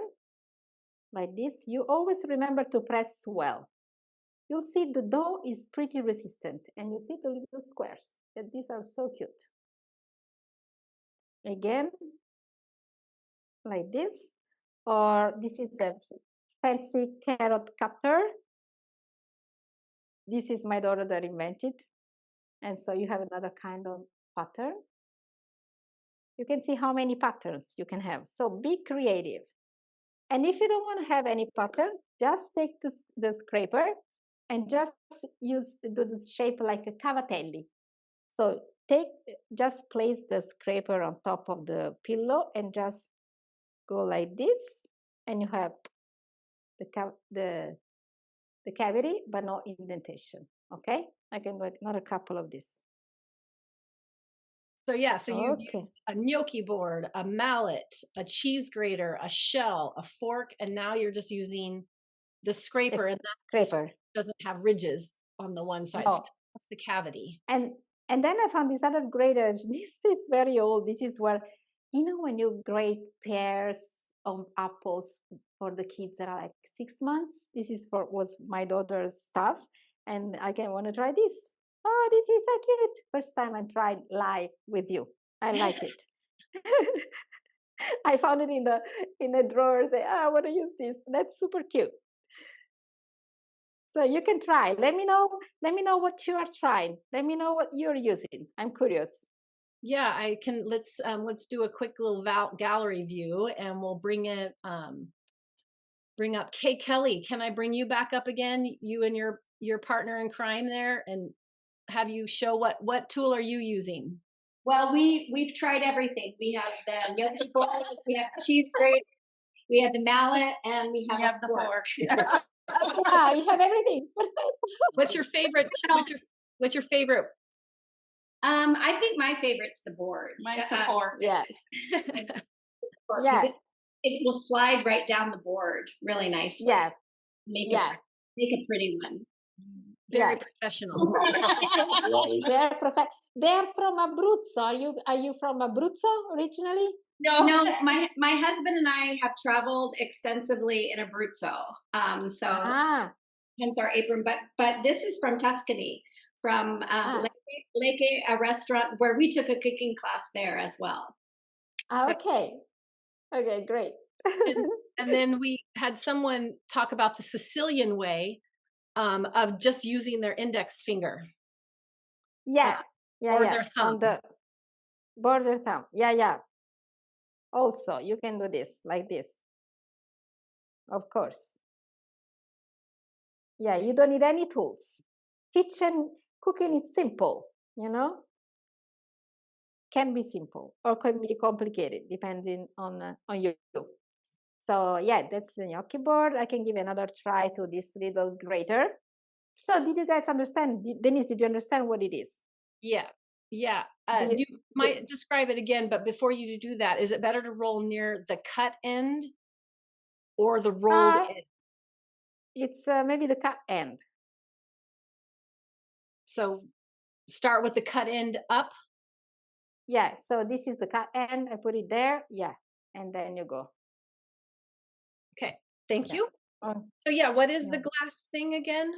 like this. You always remember to press well. You'll see the dough is pretty resistant, and you see the little squares, and these are so cute. Again, like this, or this is a fancy carrot cutter. This is my daughter that invented, and so you have another kind of pattern. You can see how many patterns you can have. So be creative. And if you don't want to have any pattern, just take the scraper and just do the shape like a cavatelli. So just place the scraper on top of the pillow and just go like this, and you have the cavity, but no indentation. Okay, I can do another couple of this. So yeah, so you've used a gnocchi board, a mallet, a cheese grater, a shell, a fork, and now you're just using the scraper, and that scraper doesn't have ridges on the one side. No. That's the cavity. And then I found this other grater. This is very old. This is where, when you grate pears of apples for the kids that are like 6 months. This was my daughter's stuff, and I want to try this. Oh, this is so cute. First time I tried live with you. I like it. I found it in the drawer. Say, I want to use this. That's super cute. So you can try. Let me know what you are trying. Let me know what you're using. I'm curious. Yeah, I can. Let's do a quick little gallery view, and we'll bring up Kay Kelly. Can I bring you back up again? You and your partner in crime there, and have you show what tool are you using? Well, we've tried everything. We have the gnocchi board, we have cheese grate, we have the mallet, and we have the fork. Wow, you have everything. What's your favorite? What's your favorite? I think my favorite's the board. Mine's the fork. Yes. Yeah. It will slide right down the board really nicely. Yeah. Make a pretty one. Very professional. They're from Abruzzo. Are you from Abruzzo originally? No, my husband and I have traveled extensively in Abruzzo. Hence our apron. But this is from Tuscany, from Leke, a restaurant where we took a cooking class there as well. Okay. Okay, great. and then we had someone talk about the Sicilian way of just using their index finger. Or their thumb. Border thumb. Yeah. Also, you can do this like this. Of course. Yeah, you don't need any tools. Cooking is simple, Can be simple or can be complicated depending on you. So yeah, that's the gnocchi board. I can give another try to this little grater. So did you guys understand? Denise, did you understand what it is? Yeah. You might describe it again, but before you do that, is it better to roll near the cut end or the rolled end? It's maybe the cut end. So start with the cut end up? Yeah, so this is the cut end. I put it there. Yeah, and then you go. Okay, thank you. So yeah, what is the glass thing again?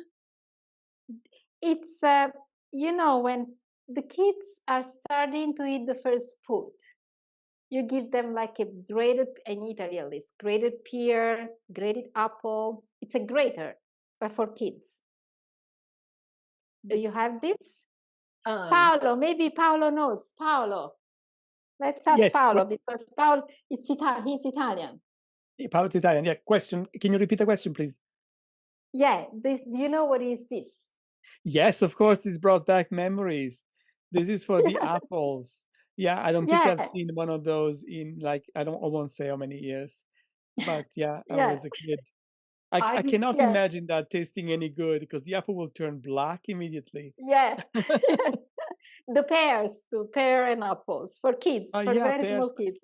It's, when the kids are starting to eat the first food, you give them like a grated, in Italy at least, grated pear, grated apple. It's a grater, but for kids. Do you have this? Paolo, maybe Paolo knows. Paolo. Let's ask Paolo, because Paolo, he's Italian. Paolo's Italian. Yeah, question. Can you repeat the question, please? Yeah, do you know what is this? Yes, of course, this brought back memories. This is for the apples. Yeah, I don't think I've seen one of those in I won't say how many years, but I was a kid. I cannot imagine that tasting any good because the apple will turn black immediately. Yeah. The pear and apples for kids, for very small kids.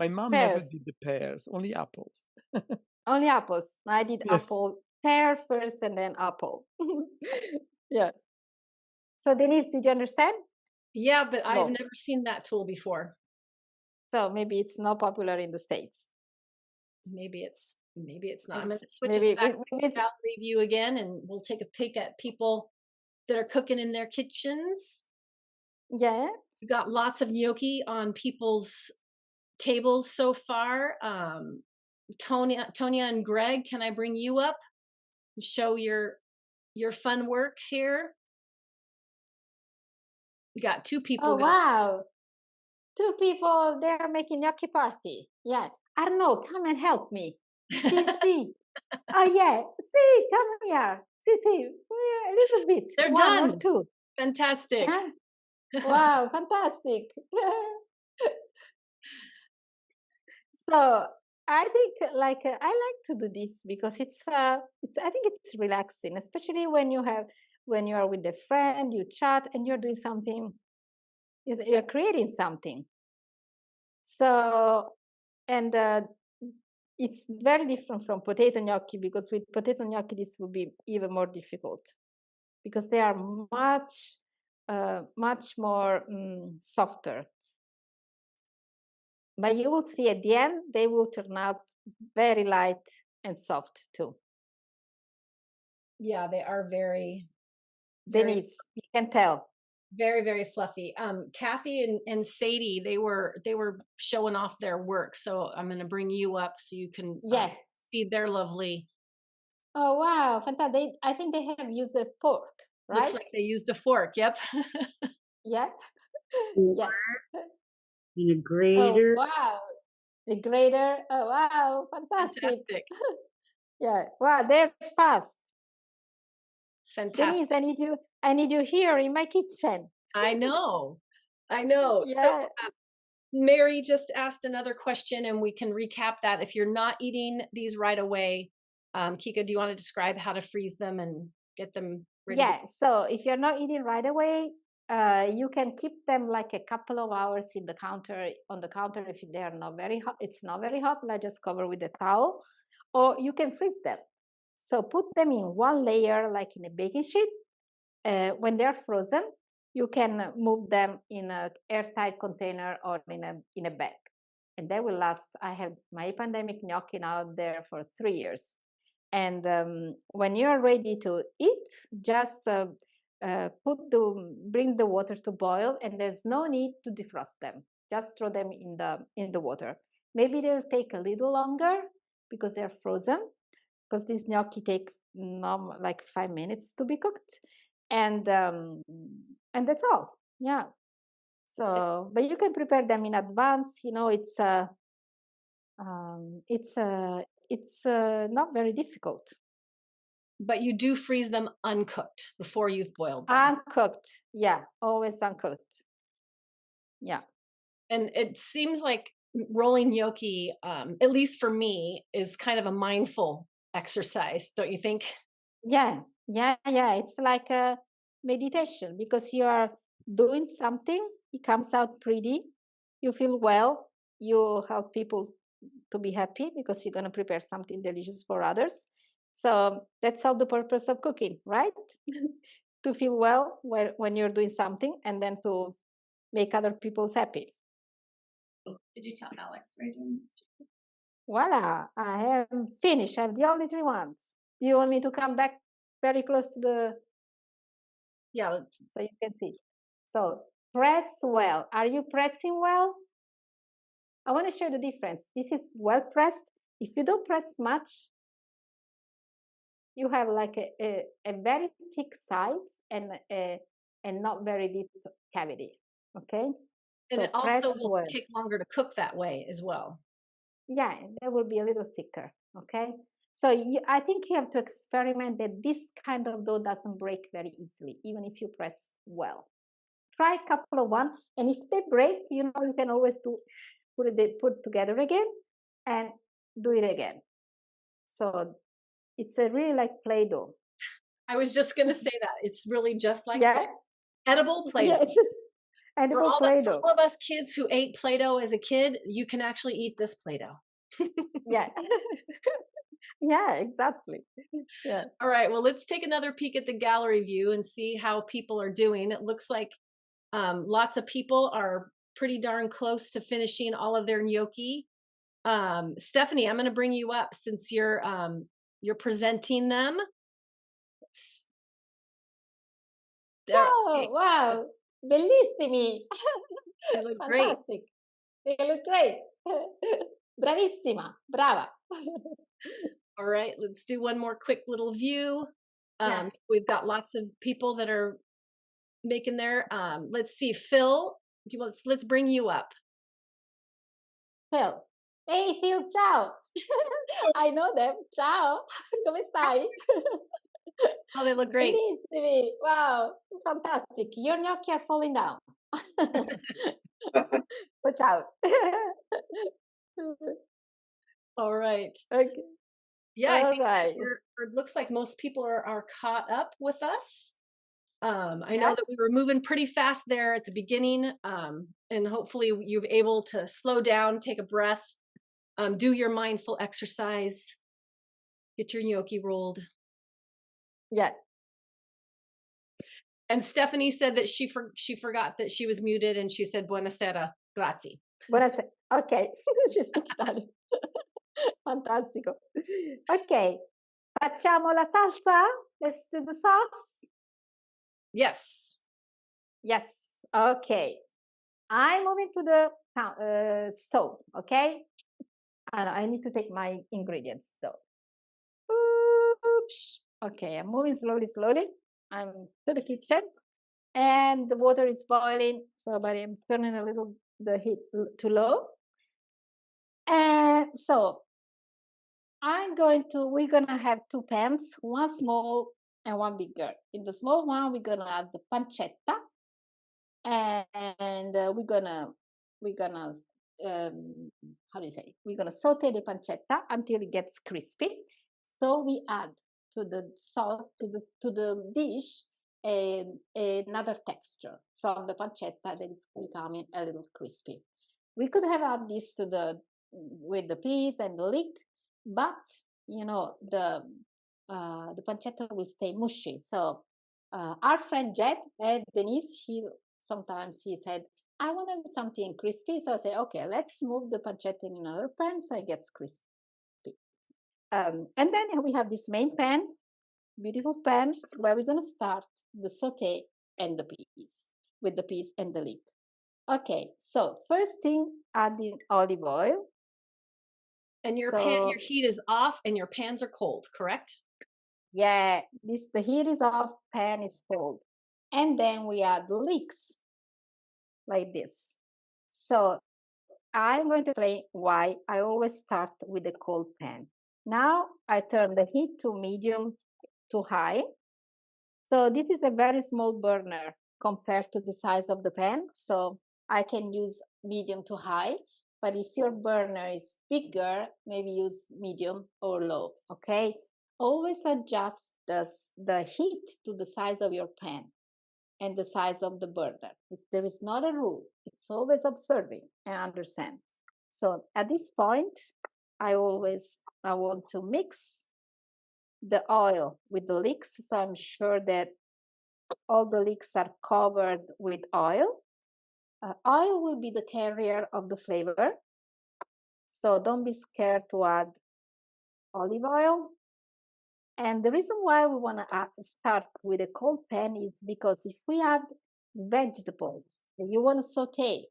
My mom never did the pears, only apples. Only apples. I did pear first and then apple. Yeah. So Denise, did you understand? Yeah, but I've never seen that tool before. So maybe it's not popular in the States. Maybe it's not. I'm going to switch us back to gallery view again, and we'll take a peek at people that are cooking in their kitchens. Yeah. We've got lots of gnocchi on people's tables so far. Tonya and Greg, can I bring you up and show your fun work here? You got two people. Oh, wow. two people, they're making gnocchi party. Yeah. Arnaud, come and help me. See. Oh, yeah. See, come here. See. Yeah, a little bit. They're One or done. two. Fantastic. Yeah. Wow, fantastic. So I think I like to do this because it's I think it's relaxing, especially when you are with a friend, you chat and you're doing something, you're creating something. So and it's very different from potato gnocchi, because with potato gnocchi this would be even more difficult because they are much more softer. But you will see at the end, they will turn out very light and soft too. Yeah, they are very, Denise, you can tell. very, very fluffy. Kathy and Sadie, they were showing off their work. So I'm going to bring you up so you can see their lovely. Oh, wow. Fantastic. I think they have used a fork, right? Looks like they used a fork. Yep. Yeah. Yes. And a grater. Oh, wow. The grater. Oh, wow. Fantastic. Yeah. Wow. They're fast. Fantastic. Denise, I need you here in my kitchen. I know. Yeah. So Mary just asked another question and we can recap that. If you're not eating these right away, Chicca, do you want to describe how to freeze them and get them ready? Yeah. So if you're not eating right away, you can keep them like a couple of hours on the counter if they are not very hot. It's not very hot, like just cover with a towel, or you can freeze them. So put them in one layer, like in a baking sheet. When they're frozen, you can move them in an airtight container or in a bag, and they will last. I have my pandemic gnocchi out there for 3 years, and when you're ready to eat, just bring the water to boil, and there's no need to defrost them. Just throw them in the water. Maybe they'll take a little longer because they're frozen, because these gnocchi take like 5 minutes to be cooked, and that's all. Yeah. So, but you can prepare them in advance. It's not very difficult. But you do freeze them uncooked before you've boiled them. Uncooked, yeah, always uncooked. Yeah. And it seems like rolling gnocchi, at least for me, is kind of a mindful exercise, don't you think? Yeah. It's like a meditation, because you are doing something, it comes out pretty, you feel well, you help people to be happy because you're going to prepare something delicious for others. So that's all the purpose of cooking, right? To feel well when you're doing something, and then to make other people happy. Did you tell Alex we're doing this? Voila, I am finished. I have the only 3 ones. Do you want me to come back very close to the... Yeah. So you can see. So press well. Are you pressing well? I want to show the difference. This is well pressed. If you don't press much, you have like a very thick sides and not very deep cavity. Okay. And so it also will take longer to cook that way as well. Yeah, they will be a little thicker. Okay. So I think you have to experiment that this kind of dough doesn't break very easily, even if you press well. Try a couple of one, and if they break, you can always put together again and do it again. So it's a really like Play-Doh. I was just going to say that. It's really just like edible Play-Doh. Yeah, for all of us kids who ate Play-Doh as a kid, you can actually eat this Play-Doh. Yeah. Yeah, exactly. Yeah. All right. Well, let's take another peek at the gallery view and see how people are doing. It looks like lots of people are pretty darn close to finishing all of their gnocchi. Stephanie, I'm going to bring you up since you're presenting them. Oh, wow. Bellissimi. They look great. They look great. Bravissima. Brava. All right, let's do one more quick little view. So we've got lots of people that are making their, let's see, Phil, let's bring you up. Phil. Hey, Phil, ciao. I know them. Ciao. Come stai? Oh, they look great. Bellissimi. Wow, fantastic. Your gnocchi are falling down. Watch out. All right. Okay. Yeah, I All think that right. it looks like most people are caught up with us. I Yeah. know that we were moving pretty fast there at the beginning, and hopefully you're able to slow down, take a breath, do your mindful exercise, get your gnocchi rolled. Yeah. And Stephanie said that she forgot that she was muted, and she said "Buonasera, grazie." Buonasera. Okay. She speaks Italian. Fantastico. Ok. Facciamo la salsa? Let's do the sauce. Yes. Yes. Okay. I'm moving to the stove. Okay. And I need to take my ingredients though. Oops. Okay. I'm moving slowly. I'm to the kitchen. And the water is boiling. So, but I'm turning a little the heat too low. And so we're gonna have two pans, one small and one bigger. In the small one, we're gonna add the pancetta, and we're gonna how do you say? We're gonna saute the pancetta until it gets crispy. So we add to the sauce to the dish another texture from the pancetta that it's becoming a little crispy. We could have added this with the peas and the leek, but you know the pancetta will stay mushy. So our friend Denise, sometimes she said, I want to have something crispy. So I say, okay, let's move the pancetta in another pan so it gets crispy. And then we have this main pan, beautiful pan, where we're going to start the saute and the peas, with the peas and the leek. Okay, so first thing, adding olive oil. And your heat is off and your pans are cold, correct? Yeah, the heat is off, pan is cold. And then we add the leeks like this. So I'm going to explain why I always start with a cold pan. Now I turn the heat to medium to high. So this is a very small burner compared to the size of the pan. So I can use medium to high, but if your burner is bigger, maybe use medium or low, okay? Always adjust the heat to the size of your pan and the size of the burner. There is not a rule. It's always observing and understand. So at this point, I want to mix the oil with the leeks, so I'm sure that all the leeks are covered with oil. Oil will be the carrier of the flavor, so don't be scared to add olive oil. And the reason why we want to start with a cold pan is because if we add vegetables, if you want to saute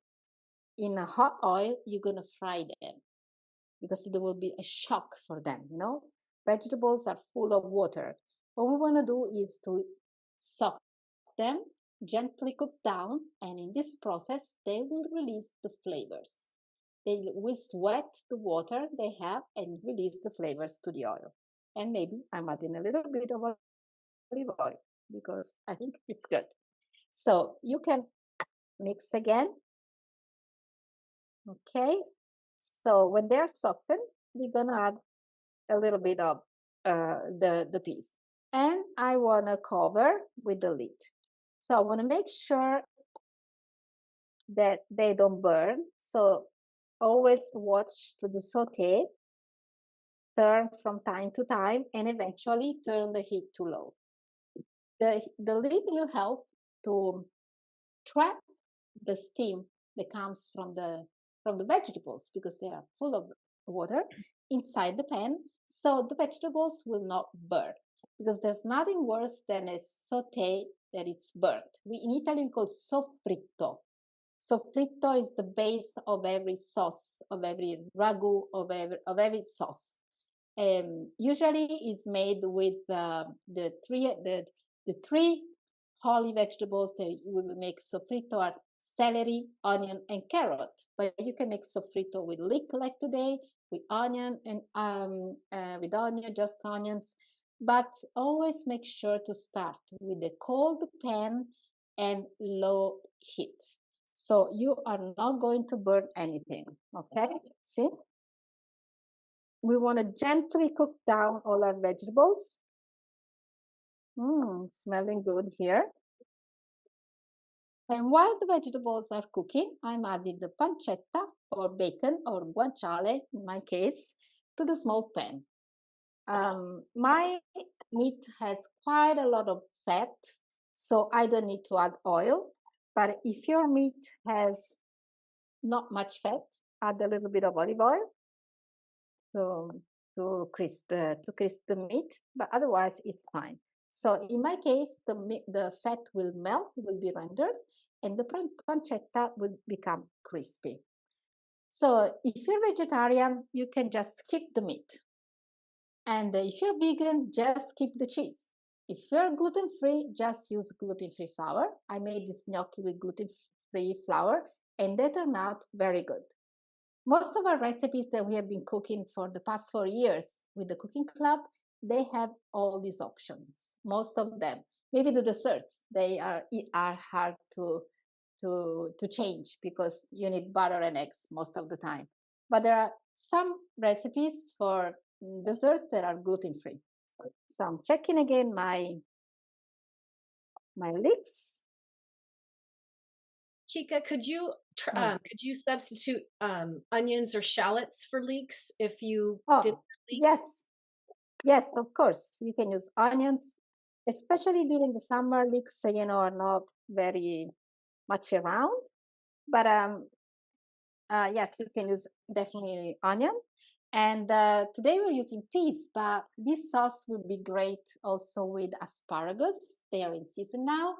in a hot oil, you're going to fry them because there will be a shock for them, you know? Vegetables are full of water. What we want to do is to soak them, gently cook down, and in this process, they will release the flavors. They will sweat the water they have and release the flavors to the oil. And maybe I'm adding a little bit of olive oil because I think it's good. So you can mix again. Okay. So when they're softened, we're gonna add a little bit of the peas. And I wanna cover with the lid. So I wanna make sure that they don't burn. So always watch to the saute, turn from time to time, and eventually turn the heat to low. The lid will help to trap the steam that comes from the vegetables because they are full of water inside the pan, so the vegetables will not burn. Because there's nothing worse than a saute that it's burnt. In Italy we call soffritto. Soffritto is the base of every sauce, of every ragu, of every sauce. Usually is made with the three holy vegetables that we will make soffritto are celery, onion, and carrot. But you can make sofrito with leek like today, with onion and with onion, just onions. But always make sure to start with a cold pan and low heat. So you are not going to burn anything, okay? See? We want to gently cook down all our vegetables. Smelling good here. And while the vegetables are cooking, I'm adding the pancetta or bacon or guanciale, in my case, to the small pan. My meat has quite a lot of fat, so I don't need to add oil. But if your meat has not much fat, add a little bit of olive oil to crisp the meat, but otherwise it's fine. So in my case, the fat will melt, will be rendered, and the pancetta will become crispy. So if you're vegetarian, you can just skip the meat. And if you're vegan, just skip the cheese. If you're gluten-free, just use gluten-free flour. I made this gnocchi with gluten-free flour, and they turn out very good. Most of our recipes that we have been cooking for the past 4 years with the cooking club, they have all these options, most of them. Maybe the desserts, they are hard to change because you need butter and eggs most of the time. But there are some recipes for desserts that are gluten-free. So I'm checking again my leeks. Chicca, could you substitute onions or shallots for leeks if you did leeks? Yes, of course. You can use onions, especially during the summer. Leeks, are not very much around. But yes, you can use definitely onion. And today we're using peas, but this sauce would be great also with asparagus. They are in season now.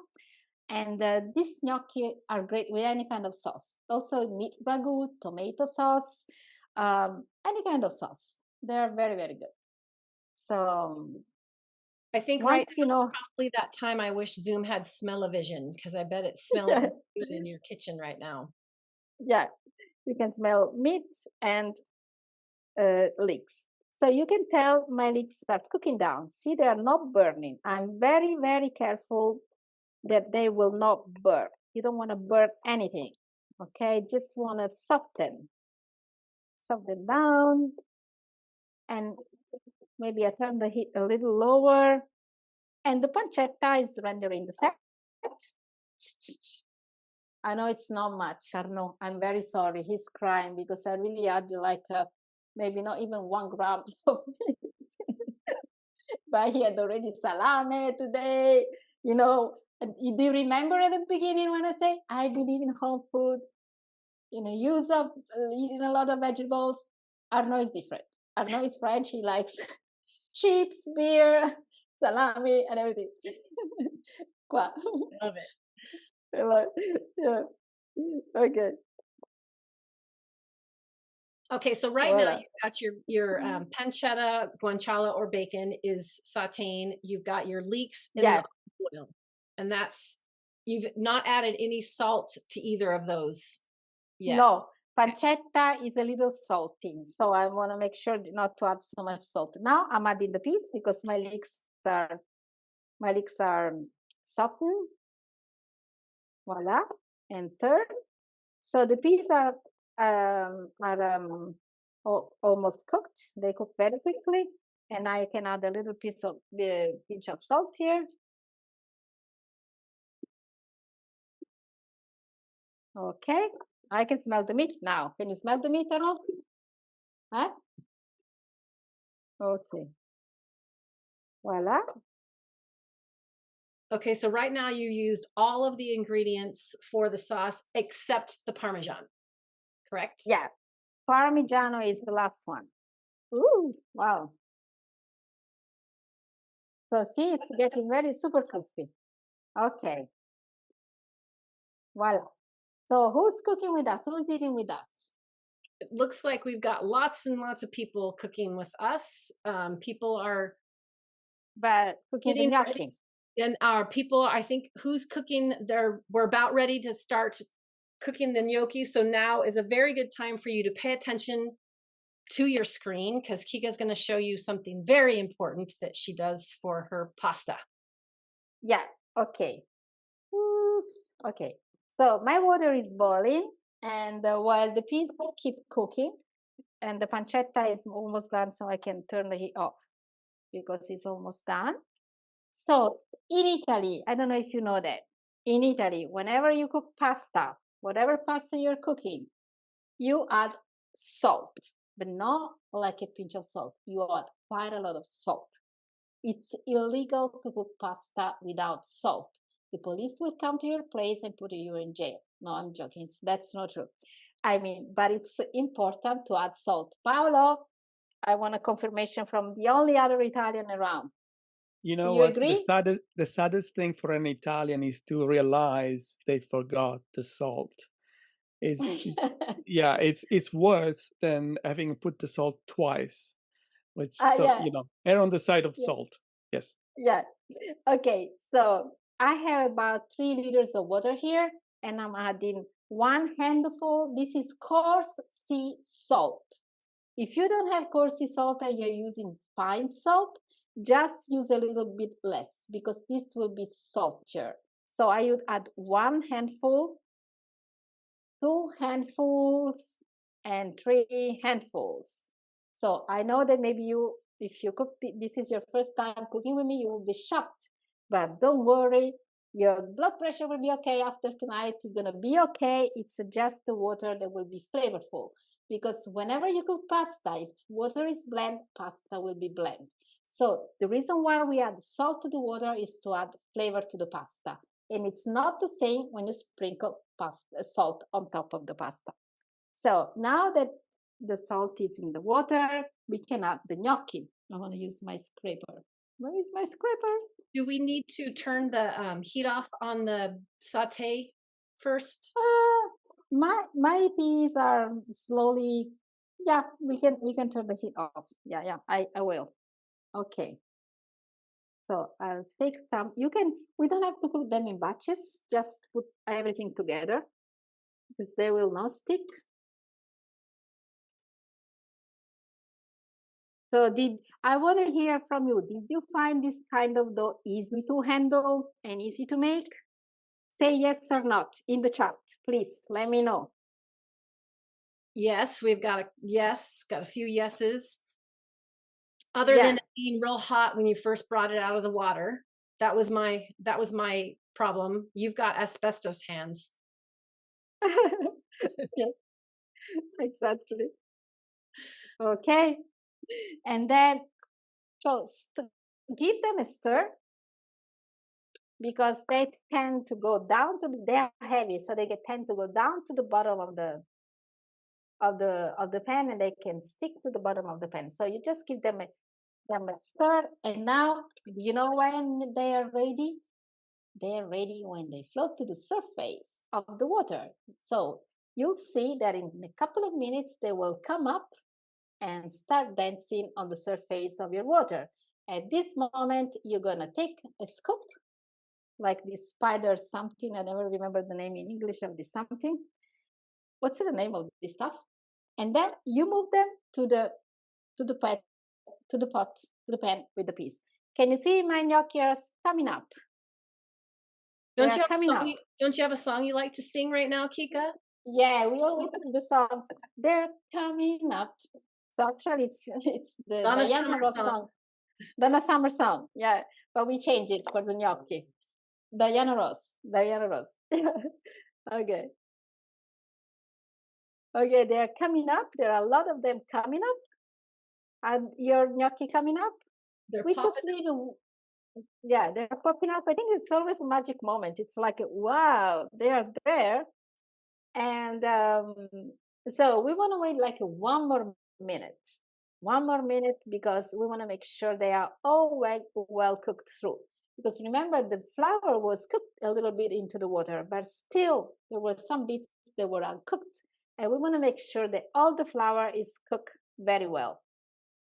And these gnocchi are great with any kind of sauce. Also meat ragu, tomato sauce, any kind of sauce. They're very, very good. So I think once, probably that time I wish Zoom had smell-o-vision, because I bet it's smelling good in your kitchen right now. Yeah, you can smell meat and leeks. So you can tell my leeks start cooking down. See, they are not burning. I'm very, very careful that they will not burn. You don't want to burn anything, okay? Just want to soften down, and maybe I turn the heat a little lower. And the pancetta is rendering the fat. I know it's not much, Arno. I'm very sorry. He's crying because I really added like maybe not even 1 gram of meat. But he had already salame today. Do you remember at the beginning when I say I believe in home food, use of eating a lot of vegetables? Arno is different. Arno is French. He likes chips, beer, salami, and everything. Love it. Yeah. Okay. Okay, so right now you've got your pancetta, guanciale, or bacon is sauteing. You've got your leeks in the oil, and you've not added any salt to either of those yet. No, pancetta is a little salty, so I want to make sure not to add so much salt. Now I'm adding the peas because my leeks are softened. Voila, and third, so the peas are almost cooked. They cook very quickly, and I can add a little pinch of salt here. Okay, I can smell the meat now. Can you smell the meat at all? Huh? Okay. Voila. Okay, so right now you used all of the ingredients for the sauce except the Parmesan, correct? Yeah, Parmigiano is the last one. Ooh, wow. So see, it's getting very super crispy. Okay. Voila. So who's cooking with us? Who's eating with us? It looks like we've got lots and lots of people cooking with us. People are cooking the gnocchi. And our people, I think, who's cooking? We're about ready to start cooking the gnocchi. So now is a very good time for you to pay attention to your screen because Chicca is going to show you something very important that she does for her pasta. Yeah, okay. Oops. Okay. So my water is boiling, and while the peas keep cooking, and the pancetta is almost done, so I can turn the heat off because it's almost done. So in Italy, I don't know if you know that, in Italy, whenever you cook pasta, whatever pasta you're cooking, you add salt, but not like a pinch of salt. You add quite a lot of salt. It's illegal to cook pasta without salt. The police will come to your place and put you in jail. No, I'm joking. That's not true. I mean, but it's important to add salt. Paolo, I want a confirmation from the only other Italian around. You know Do you what? agree? The saddest thing for an Italian is to realize they forgot the salt. It's worse than having put the salt twice. Which Yeah. err on the side of Yeah. salt. Yes. Yeah. Okay. So I have about 3 liters of water here, and I'm adding 1 handful. This is coarse sea salt. If you don't have coarse sea salt and you're using fine salt, just use a little bit less because this will be saltier. So I would add 1 handful, 2 handfuls, and 3 handfuls. So I know that maybe you, if you cook, this is your first time cooking with me, you will be shocked. But don't worry, your blood pressure will be okay after tonight. You're gonna be okay. It's just the water that will be flavorful. Because whenever you cook pasta, if water is bland, pasta will be bland. So the reason why we add salt to the water is to add flavor to the pasta. And it's not the same when you sprinkle salt on top of the pasta. So now that the salt is in the water, we can add the gnocchi. I want to use my scraper. Where is my scraper? Do we need to turn the heat off on the saute first? My peas are slowly. Yeah, we can turn the heat off. Yeah, I will. Okay. So I'll take some. We don't have to cook them in batches. Just put everything together because they will not stick. So I want to hear from you. Did you find this kind of dough easy to handle and easy to make? Say yes or not in the chat, please. Let me know. Yes, we've got a few yeses. Other than it being real hot when you first brought it out of the water, that was my problem. You've got asbestos hands. Yes, exactly. Okay, and then so give them a stir because they tend to go down to they are heavy, so they tend to go down to the bottom of the pan, and they can stick to the bottom of the pan. So you just give them a stir, and now you know when they are ready. They are ready when they float to the surface of the water. So you'll see that in a couple of minutes they will come up and start dancing on the surface of your water. At this moment, you're gonna take a scoop, like this spider something. I never remember the name in English of this something. What's the name of this stuff? And then you move them to the pan with the peas. Can you see my gnocchi are coming up? Don't you have a song you like to sing right now, Chicca? Yeah, we always do the song. They're coming up. So actually, it's the Diana Ross song. Donna Summer song. Yeah, but we change it for the gnocchi. Diana Ross. Okay. Okay, they are coming up. There are a lot of them coming up. And your gnocchi coming up? They're we popping just leave it. Yeah, they're popping up. I think it's always a magic moment. It's like, wow, they are there. And so we want to wait like 1 more minute. 1 more minute because we want to make sure they are all well cooked through. Because remember, the flour was cooked a little bit into the water, but still there were some bits that were uncooked. And we want to make sure that all the flour is cooked very well.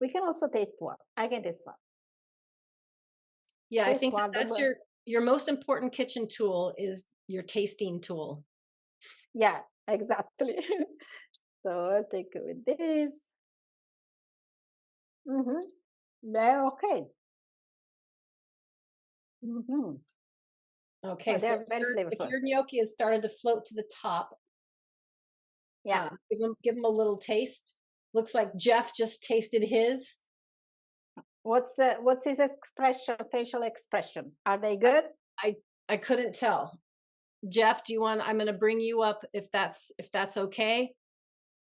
We can also taste one. I can taste one. Yeah, I think that's your most important kitchen tool is your tasting tool. Yeah, exactly. So I'll take it with this. They're okay. Okay, Oh, so they're very if flavorful. your gnocchi has started to float to the top, Yeah. give them a little taste. Looks like Jeff just tasted his. What's his expression, facial expression? Are they good? I couldn't tell. Jeff, do you want? I'm going to bring you up if that's okay.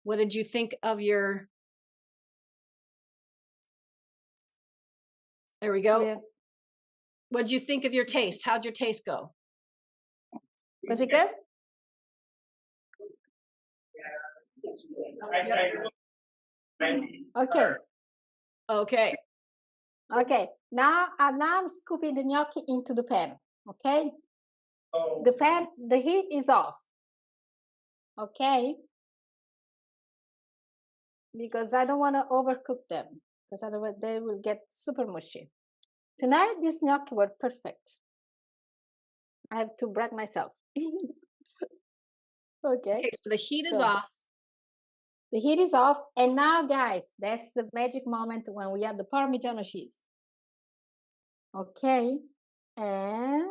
What did you think of your? There we go. Yeah. What did you think of your taste? How'd your taste go? Was it good? Okay. Okay. Okay. Now I'm scooping the gnocchi into the pan. Okay. The pan, the heat is off. Okay. Because I don't want to overcook them, because otherwise they will get super mushy. Tonight, these gnocchi were perfect. I have to brag myself. Okay. So the heat is off. The heat is off. And now, guys, that's the magic moment when we add the Parmigiano cheese. Okay. And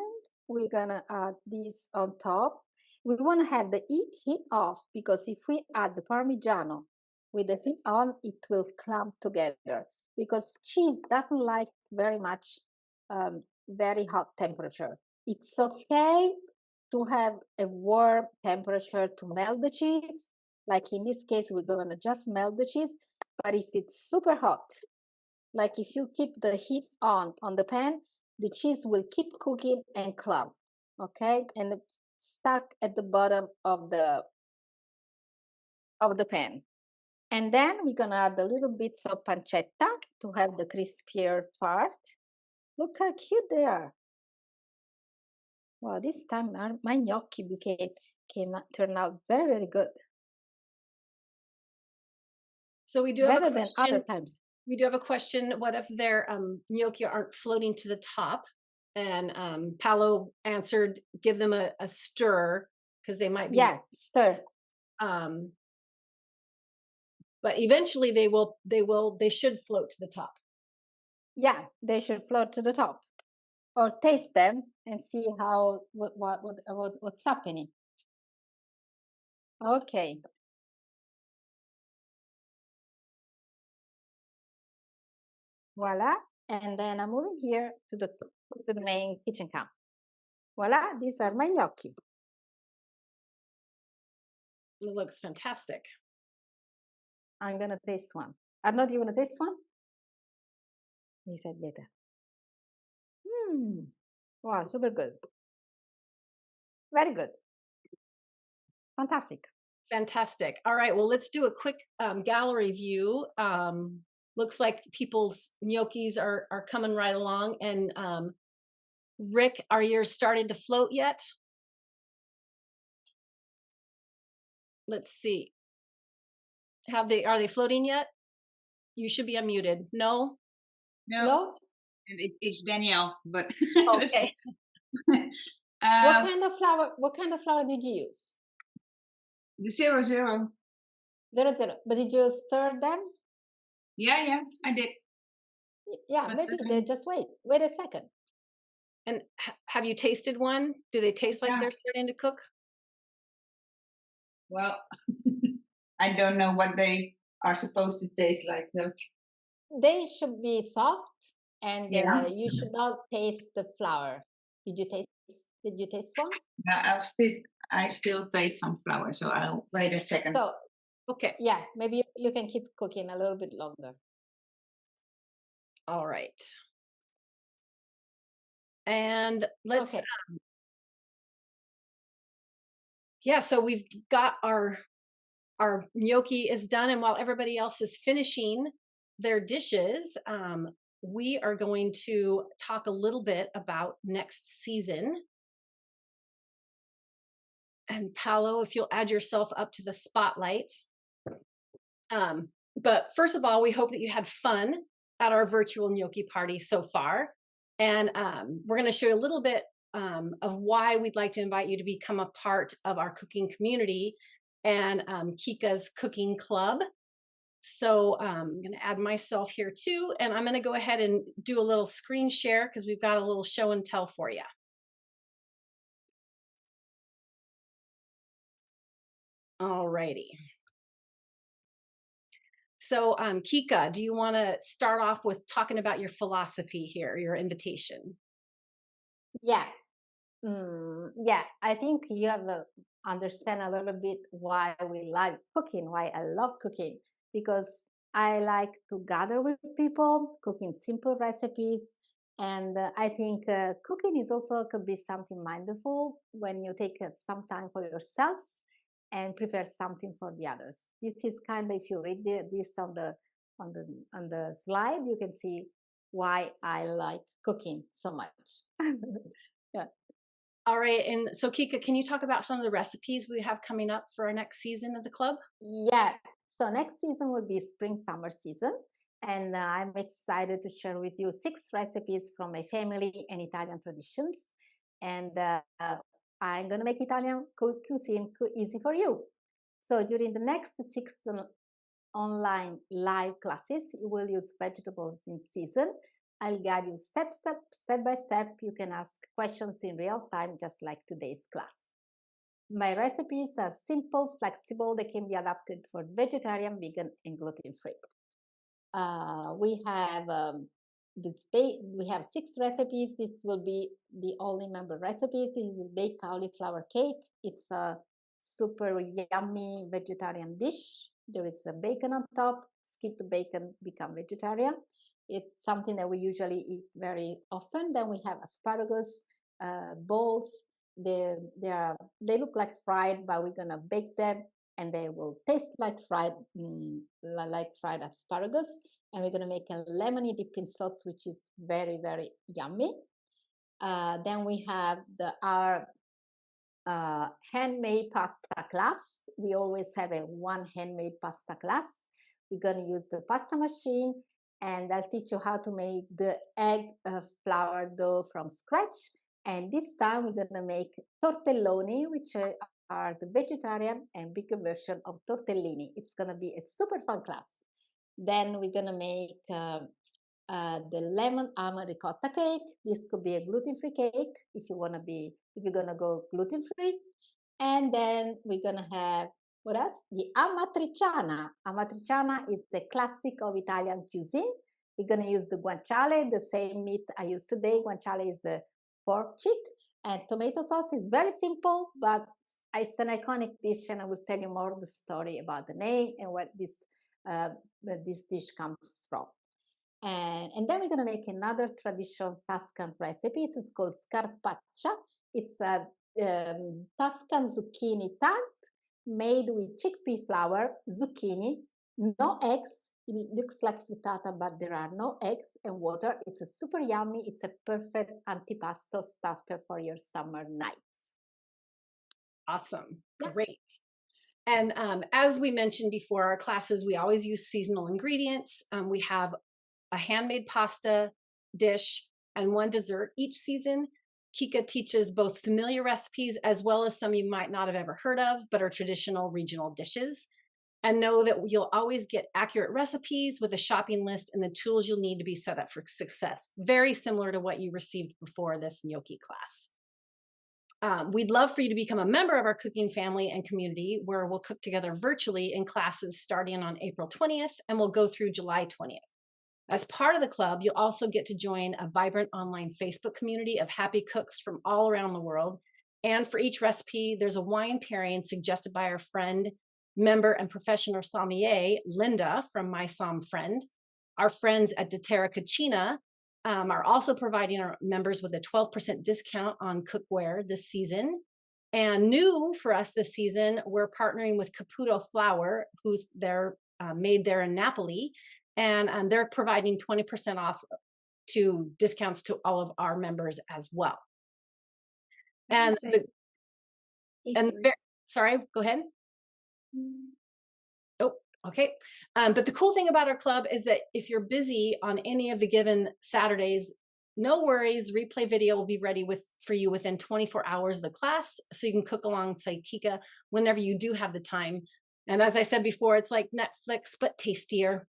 we're going to add this on top. We want to have the heat off, because if we add the Parmigiano with the heat on, it will clump together, because cheese doesn't like very much very hot temperature. It's okay to have a warm temperature to melt the cheese. Like in this case, we're going to just melt the cheese. But if it's super hot, like if you keep the heat on the pan, the cheese will keep cooking and clump, okay? And stuck at the bottom of the pan. And then we're gonna add a little bits of pancetta to have the crispier part. Look how cute they are. Wow, this time my gnocchi turned out very, very good. So we do have better a question. Than other times. We do have a question. What if their gnocchi aren't floating to the top? And Paolo answered, give them a stir, because they might be. Yeah, stir. But eventually they should float to the top. Yeah, they should float to the top. Or taste them and see what's happening. Okay. Voila. And then I'm moving here to the main kitchen counter. Voila, these are my gnocchi. It looks fantastic. I'm gonna taste one. Arnold, you wanna taste one? He said later. Wow, super good. Very good. Fantastic. Fantastic. All right, well, let's do a quick gallery view. Looks like people's gnocchis are coming right along. And Rick, are yours starting to float yet? Let's see. Are they floating yet? You should be unmuted. No? No. It's Danielle, but okay. What kind of flour did you use? The 00. 00. But did you stir them? Yeah, I did. Yeah, but maybe they just wait a second. And have you tasted one? Do they taste like they're starting to cook? Well, I don't know what they are supposed to taste like though. They should be soft, and you should not taste the flour. Did you taste one? No, I still taste some flour, so I'll wait a second. So, okay, yeah, maybe you can keep cooking a little bit longer. All right. And let's, so we've got our gnocchi is done. And while everybody else is finishing their dishes, we are going to talk a little bit about next season. And Paolo, if you'll add yourself up to the spotlight. But first of all, we hope that you had fun at our virtual gnocchi party so far. And we're going to show you a little bit of why we'd like to invite you to become a part of our cooking community and Chicca's Cooking Club. So I'm going to add myself here too, and I'm going to go ahead and do a little screen share because we've got a little show and tell for you. Alrighty. So Chicca, do you want to start off with talking about your philosophy here, your invitation? Yeah. Yeah, I think you have to understand a little bit why we like cooking, why I love cooking, because I like to gather with people, cooking simple recipes. And I think cooking is also could be something mindful when you take some time for yourself and prepare something for the others. This is kind of, if you read this on the slide, you can see why I like cooking so much. Yeah. All right, and so Chicca, can you talk about some of the recipes we have coming up for our next season of the club? Yeah, so next season will be spring-summer season, and I'm excited to share with you 6 recipes from my family and Italian traditions. And I'm going to make Italian cuisine easy for you. So during the next 6 online live classes, you will use vegetables in season. I'll guide you step by step. You can ask questions in real time, just like today's class. My recipes are simple, flexible. They can be adapted for vegetarian, vegan, and gluten-free. We have 6 recipes. This will be the only member recipes. This is baked cauliflower cake. It's a super yummy vegetarian dish. There is a bacon on top. Skip the bacon, become vegetarian. It's something that we usually eat very often. Then we have asparagus balls. They look like fried, but we're gonna bake them, and they will taste like fried asparagus. And we're gonna make a lemony dipping sauce, which is very, very yummy. Then we have our handmade pasta class. We always have one handmade pasta class. We're gonna use the pasta machine, and I'll teach you how to make the egg flour dough from scratch. And this time we're gonna make tortelloni, which are the vegetarian and bigger version of tortellini. It's gonna be a super fun class. Then we're gonna make the lemon almond ricotta cake. This could be a gluten-free cake if you're gonna go gluten-free. And then we're gonna have, what else? The amatriciana. Amatriciana is the classic of Italian cuisine. We're gonna use the guanciale, the same meat I used today. Guanciale is the pork cheek, and tomato sauce is very simple, but it's an iconic dish, and I will tell you more of the story about the name and where this dish comes from. And then we're going to make another traditional Tuscan recipe. It's called Scarpaccia. It's a Tuscan zucchini tart made with chickpea flour, zucchini, no eggs. It looks like frittata, but there are no eggs and water. It's a super yummy. It's a perfect antipasto starter for your summer nights. Awesome. Yeah. Great. And as we mentioned before, our classes, we always use seasonal ingredients. We have a handmade pasta dish and one dessert each season. Chicca teaches both familiar recipes as well as some you might not have ever heard of, but are traditional regional dishes. And know that you'll always get accurate recipes with a shopping list and the tools you'll need to be set up for success. Very similar to what you received before this gnocchi class. We'd love for you to become a member of our cooking family and community, where we'll cook together virtually in classes starting on April 20th, and we'll go through July 20th. As part of the club, you'll also get to join a vibrant online Facebook community of happy cooks from all around the world. And for each recipe, there's a wine pairing suggested by our friend, member, and professional sommelier, Linda from My Somm Friend. Our friends at Terra Cucina are also providing our members with a 12% discount on cookware this season. And new for us this season, we're partnering with Caputo Flour, who's made there in Napoli, and they're providing 20% off to discounts to all of our members as well. And sorry, go ahead. Oh, okay. But the cool thing about our club is that if you're busy on any of the given Saturdays no worries. Replay video will be ready for you within 24 hours of the class, so you can cook alongside Chicca whenever you do have the time. And as I said before, it's like Netflix, but tastier.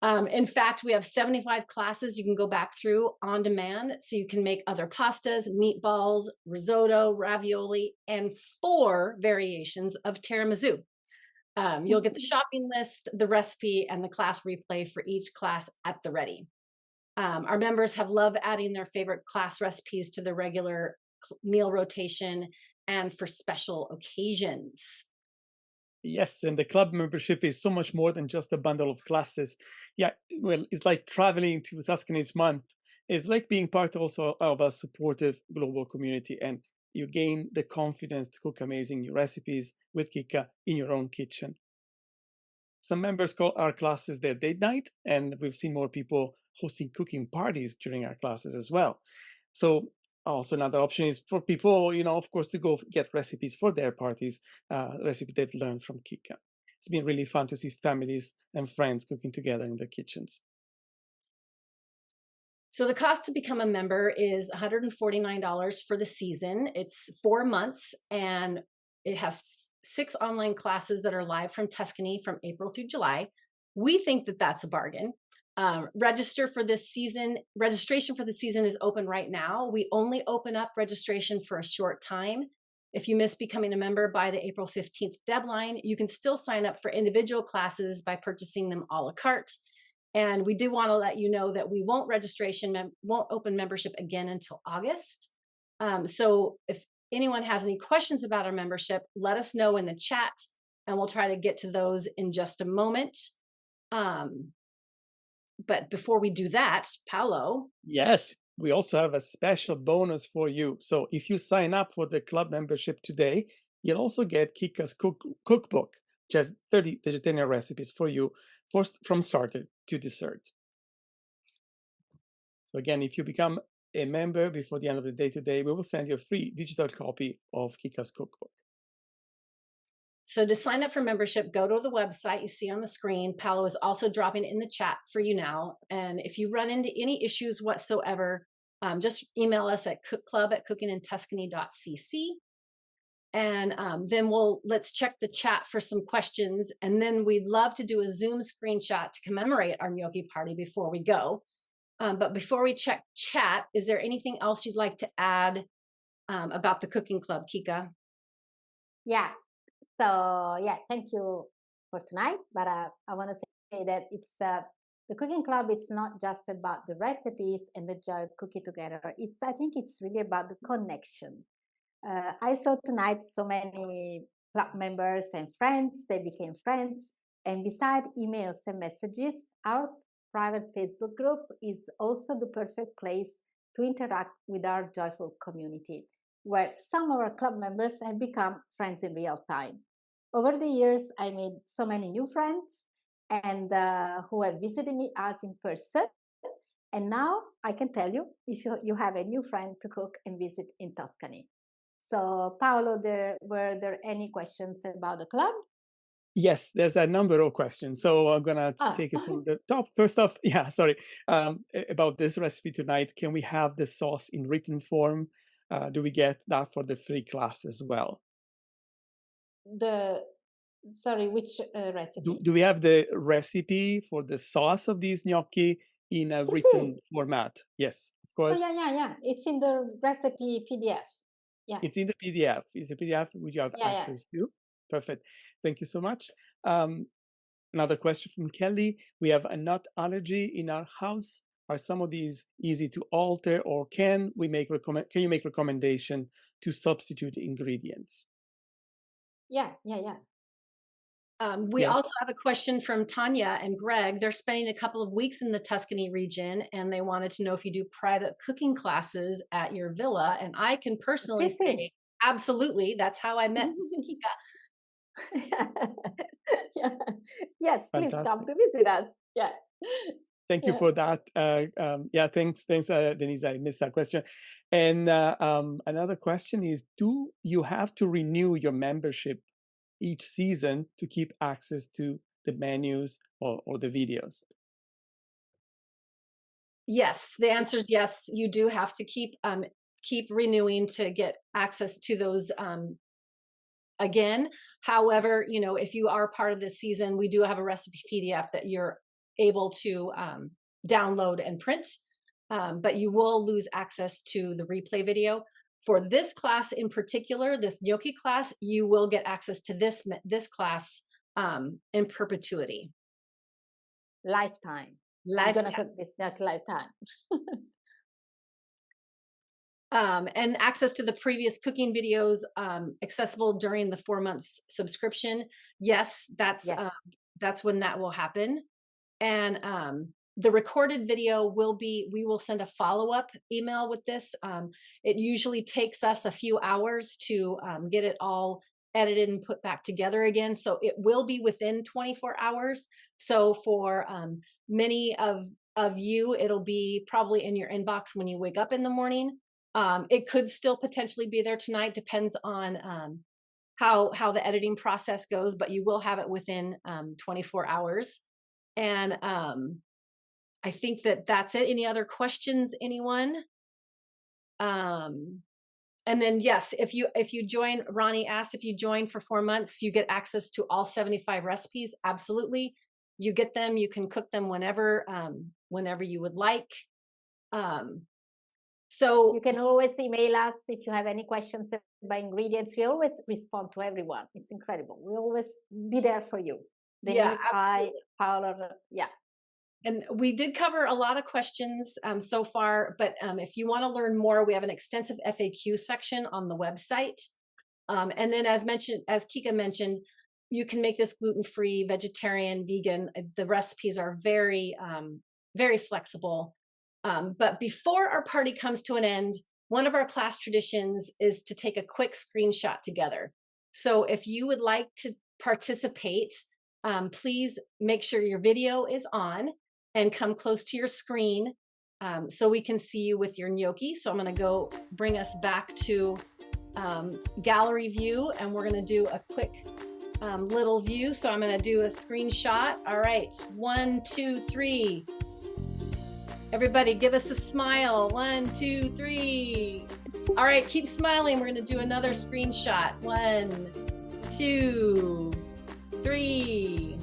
In fact, we have 75 classes you can go back through on demand, so you can make other pastas, meatballs, risotto, ravioli, and 4 variations of tiramisu. You'll get the shopping list, the recipe, and the class replay for each class at the ready. Our members have loved adding their favorite class recipes to the regular meal rotation and for special occasions. Yes, and the club membership is so much more than just a bundle of classes. Yeah, well, it's like traveling to Tuscany each month. It's like being part also of a supportive global community, and you gain the confidence to cook amazing new recipes with Chicca in your own kitchen. Some members call our classes their date night, and we've seen more people hosting cooking parties during our classes as well. So also another option is for people, of course, to go get recipes for their parties, recipes they've learned from Chicca. It's been really fun to see families and friends cooking together in their kitchens. So the cost to become a member is $149 for the season. It's 4 months, and it has 6 online classes that are live from Tuscany from April through July. We think that that's a bargain. Registration for the season is open right now. We only open up registration for a short time. If you miss becoming a member by the April 15th deadline, you can still sign up for individual classes by purchasing them a la carte. And we do want to let you know that we won't open membership again until August. So if anyone has any questions about our membership, let us know in the chat, and we'll try to get to those in just a moment. But before we do that, Paolo. Yes, we also have a special bonus for you. So if you sign up for the club membership today, you'll also get Chicca's cookbook, just 30 vegetarian recipes for you from starter to dessert. So again, if you become a member before the end of the day today, we will send you a free digital copy of Chicca's cookbook. So to sign up for membership, go to the website you see on the screen. Paolo is also dropping it in the chat for you now. And if you run into any issues whatsoever, just email us at club@cookingintuscany.cc. And then let's check the chat for some questions. And then we'd love to do a Zoom screenshot to commemorate our gnocchi party before we go. But before we check chat, is there anything else you'd like to add about the cooking club, Chicca? Yeah. So yeah, thank you for tonight. But I want to say that it's the cooking club. It's not just about the recipes and the joy of cooking together. I think it's really about the connection. I saw tonight so many club members and friends. They became friends, and besides emails and messages, our private Facebook group is also the perfect place to interact with our joyful community, where some of our club members have become friends in real time. Over the years, I made so many new friends and who have visited us in person. And now I can tell you if you have a new friend to cook and visit in Tuscany. So Paolo, were there any questions about the club? Yes, there's a number of questions. So I'm going to take it from the top. First off, about this recipe tonight, can we have the sauce in written form? Do we get that for the free class as well? Which recipe? Do we have the recipe for the sauce of these gnocchi in a written format? Yes, of course. Oh, yeah. It's in the recipe PDF. Yeah. It's in the PDF. It's a PDF which you have access to. Perfect. Thank you so much. Another question from Kelly. We have a nut allergy in our house. Are some of these easy to alter, or can you make recommendation to substitute ingredients? Yeah. We also have a question from Tanya and Greg. They're spending a couple of weeks in the Tuscany region, and they wanted to know if you do private cooking classes at your villa. And I can personally say, absolutely. That's how I met Chicca. Yes, please come to visit us. Yeah. Thank you for that. Thanks, Denise. I missed that question. And another question is: do you have to renew your membership each season to keep access to the menus or the videos? Yes, the answer is yes. You do have to keep renewing to get access to those again. However, you know, if you are part of this season, we do have a recipe PDF that you're able to download and print, but you will lose access to the replay video. For this class in particular, this gnocchi class, you will get access to this class in perpetuity. Lifetime. Lifetime. You're gonna cook this lifetime. And access to the previous cooking videos accessible during the 4 months subscription. Yes, that's when that will happen. And the recorded video we will send a follow-up email with this. It usually takes us a few hours to get it all edited and put back together again. So it will be within 24 hours. So for many of you, it'll be probably in your inbox when you wake up in the morning. It could still potentially be there tonight, depends on how the editing process goes, but you will have it within 24 hours. And I think that's it. Any other questions, anyone? And then yes, if you join, Ronnie asked if you join for 4 months, you get access to all 75 recipes. Absolutely. You get them, you can cook them whenever you would like. So you can always email us if you have any questions about ingredients. We always respond to everyone. It's incredible. We always be there for you. Denise, Paola, yeah. And we did cover a lot of questions so far, but if you want to learn more, we have an extensive FAQ section on the website. And then as Chicca mentioned, you can make this gluten-free, vegetarian, vegan. The recipes are very, very flexible. But before our party comes to an end, one of our class traditions is to take a quick screenshot together. So if you would like to participate, please make sure your video is on and come close to your screen so we can see you with your gnocchi. So I'm going to go bring us back to gallery view, and we're going to do a quick little view. So I'm going to do a screenshot. All right, 1, 2, 3. Everybody give us a smile. 1, 2, 3. All right, keep smiling. We're going to do another screenshot. 1, 2, 3.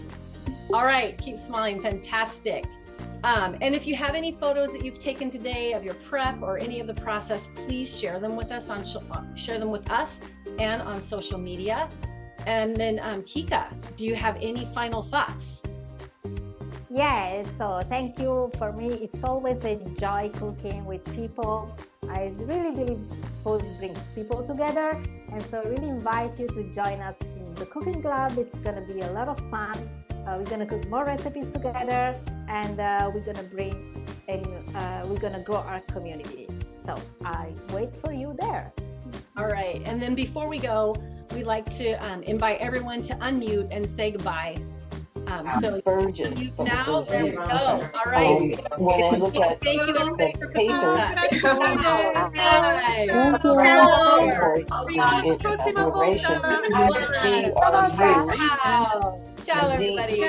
All right, keep smiling. Fantastic. And if you have any photos that you've taken today of your prep or any of the process, please share them with us and on social media. And then Chicca, do you have any final thoughts? Yeah, so thank you. For me, it's always a joy cooking with people. I really believe food brings people together. And so I really invite you to join us in the cooking club. It's going to be a lot of fun. We're going to cook more recipes together, and we're going to grow our community. So I wait for you there. All right. And then before we go, we'd like to invite everyone to unmute and say goodbye. So now, there we go. All right. When I look at Thank you everybody for cooking with us. Ciao everybody.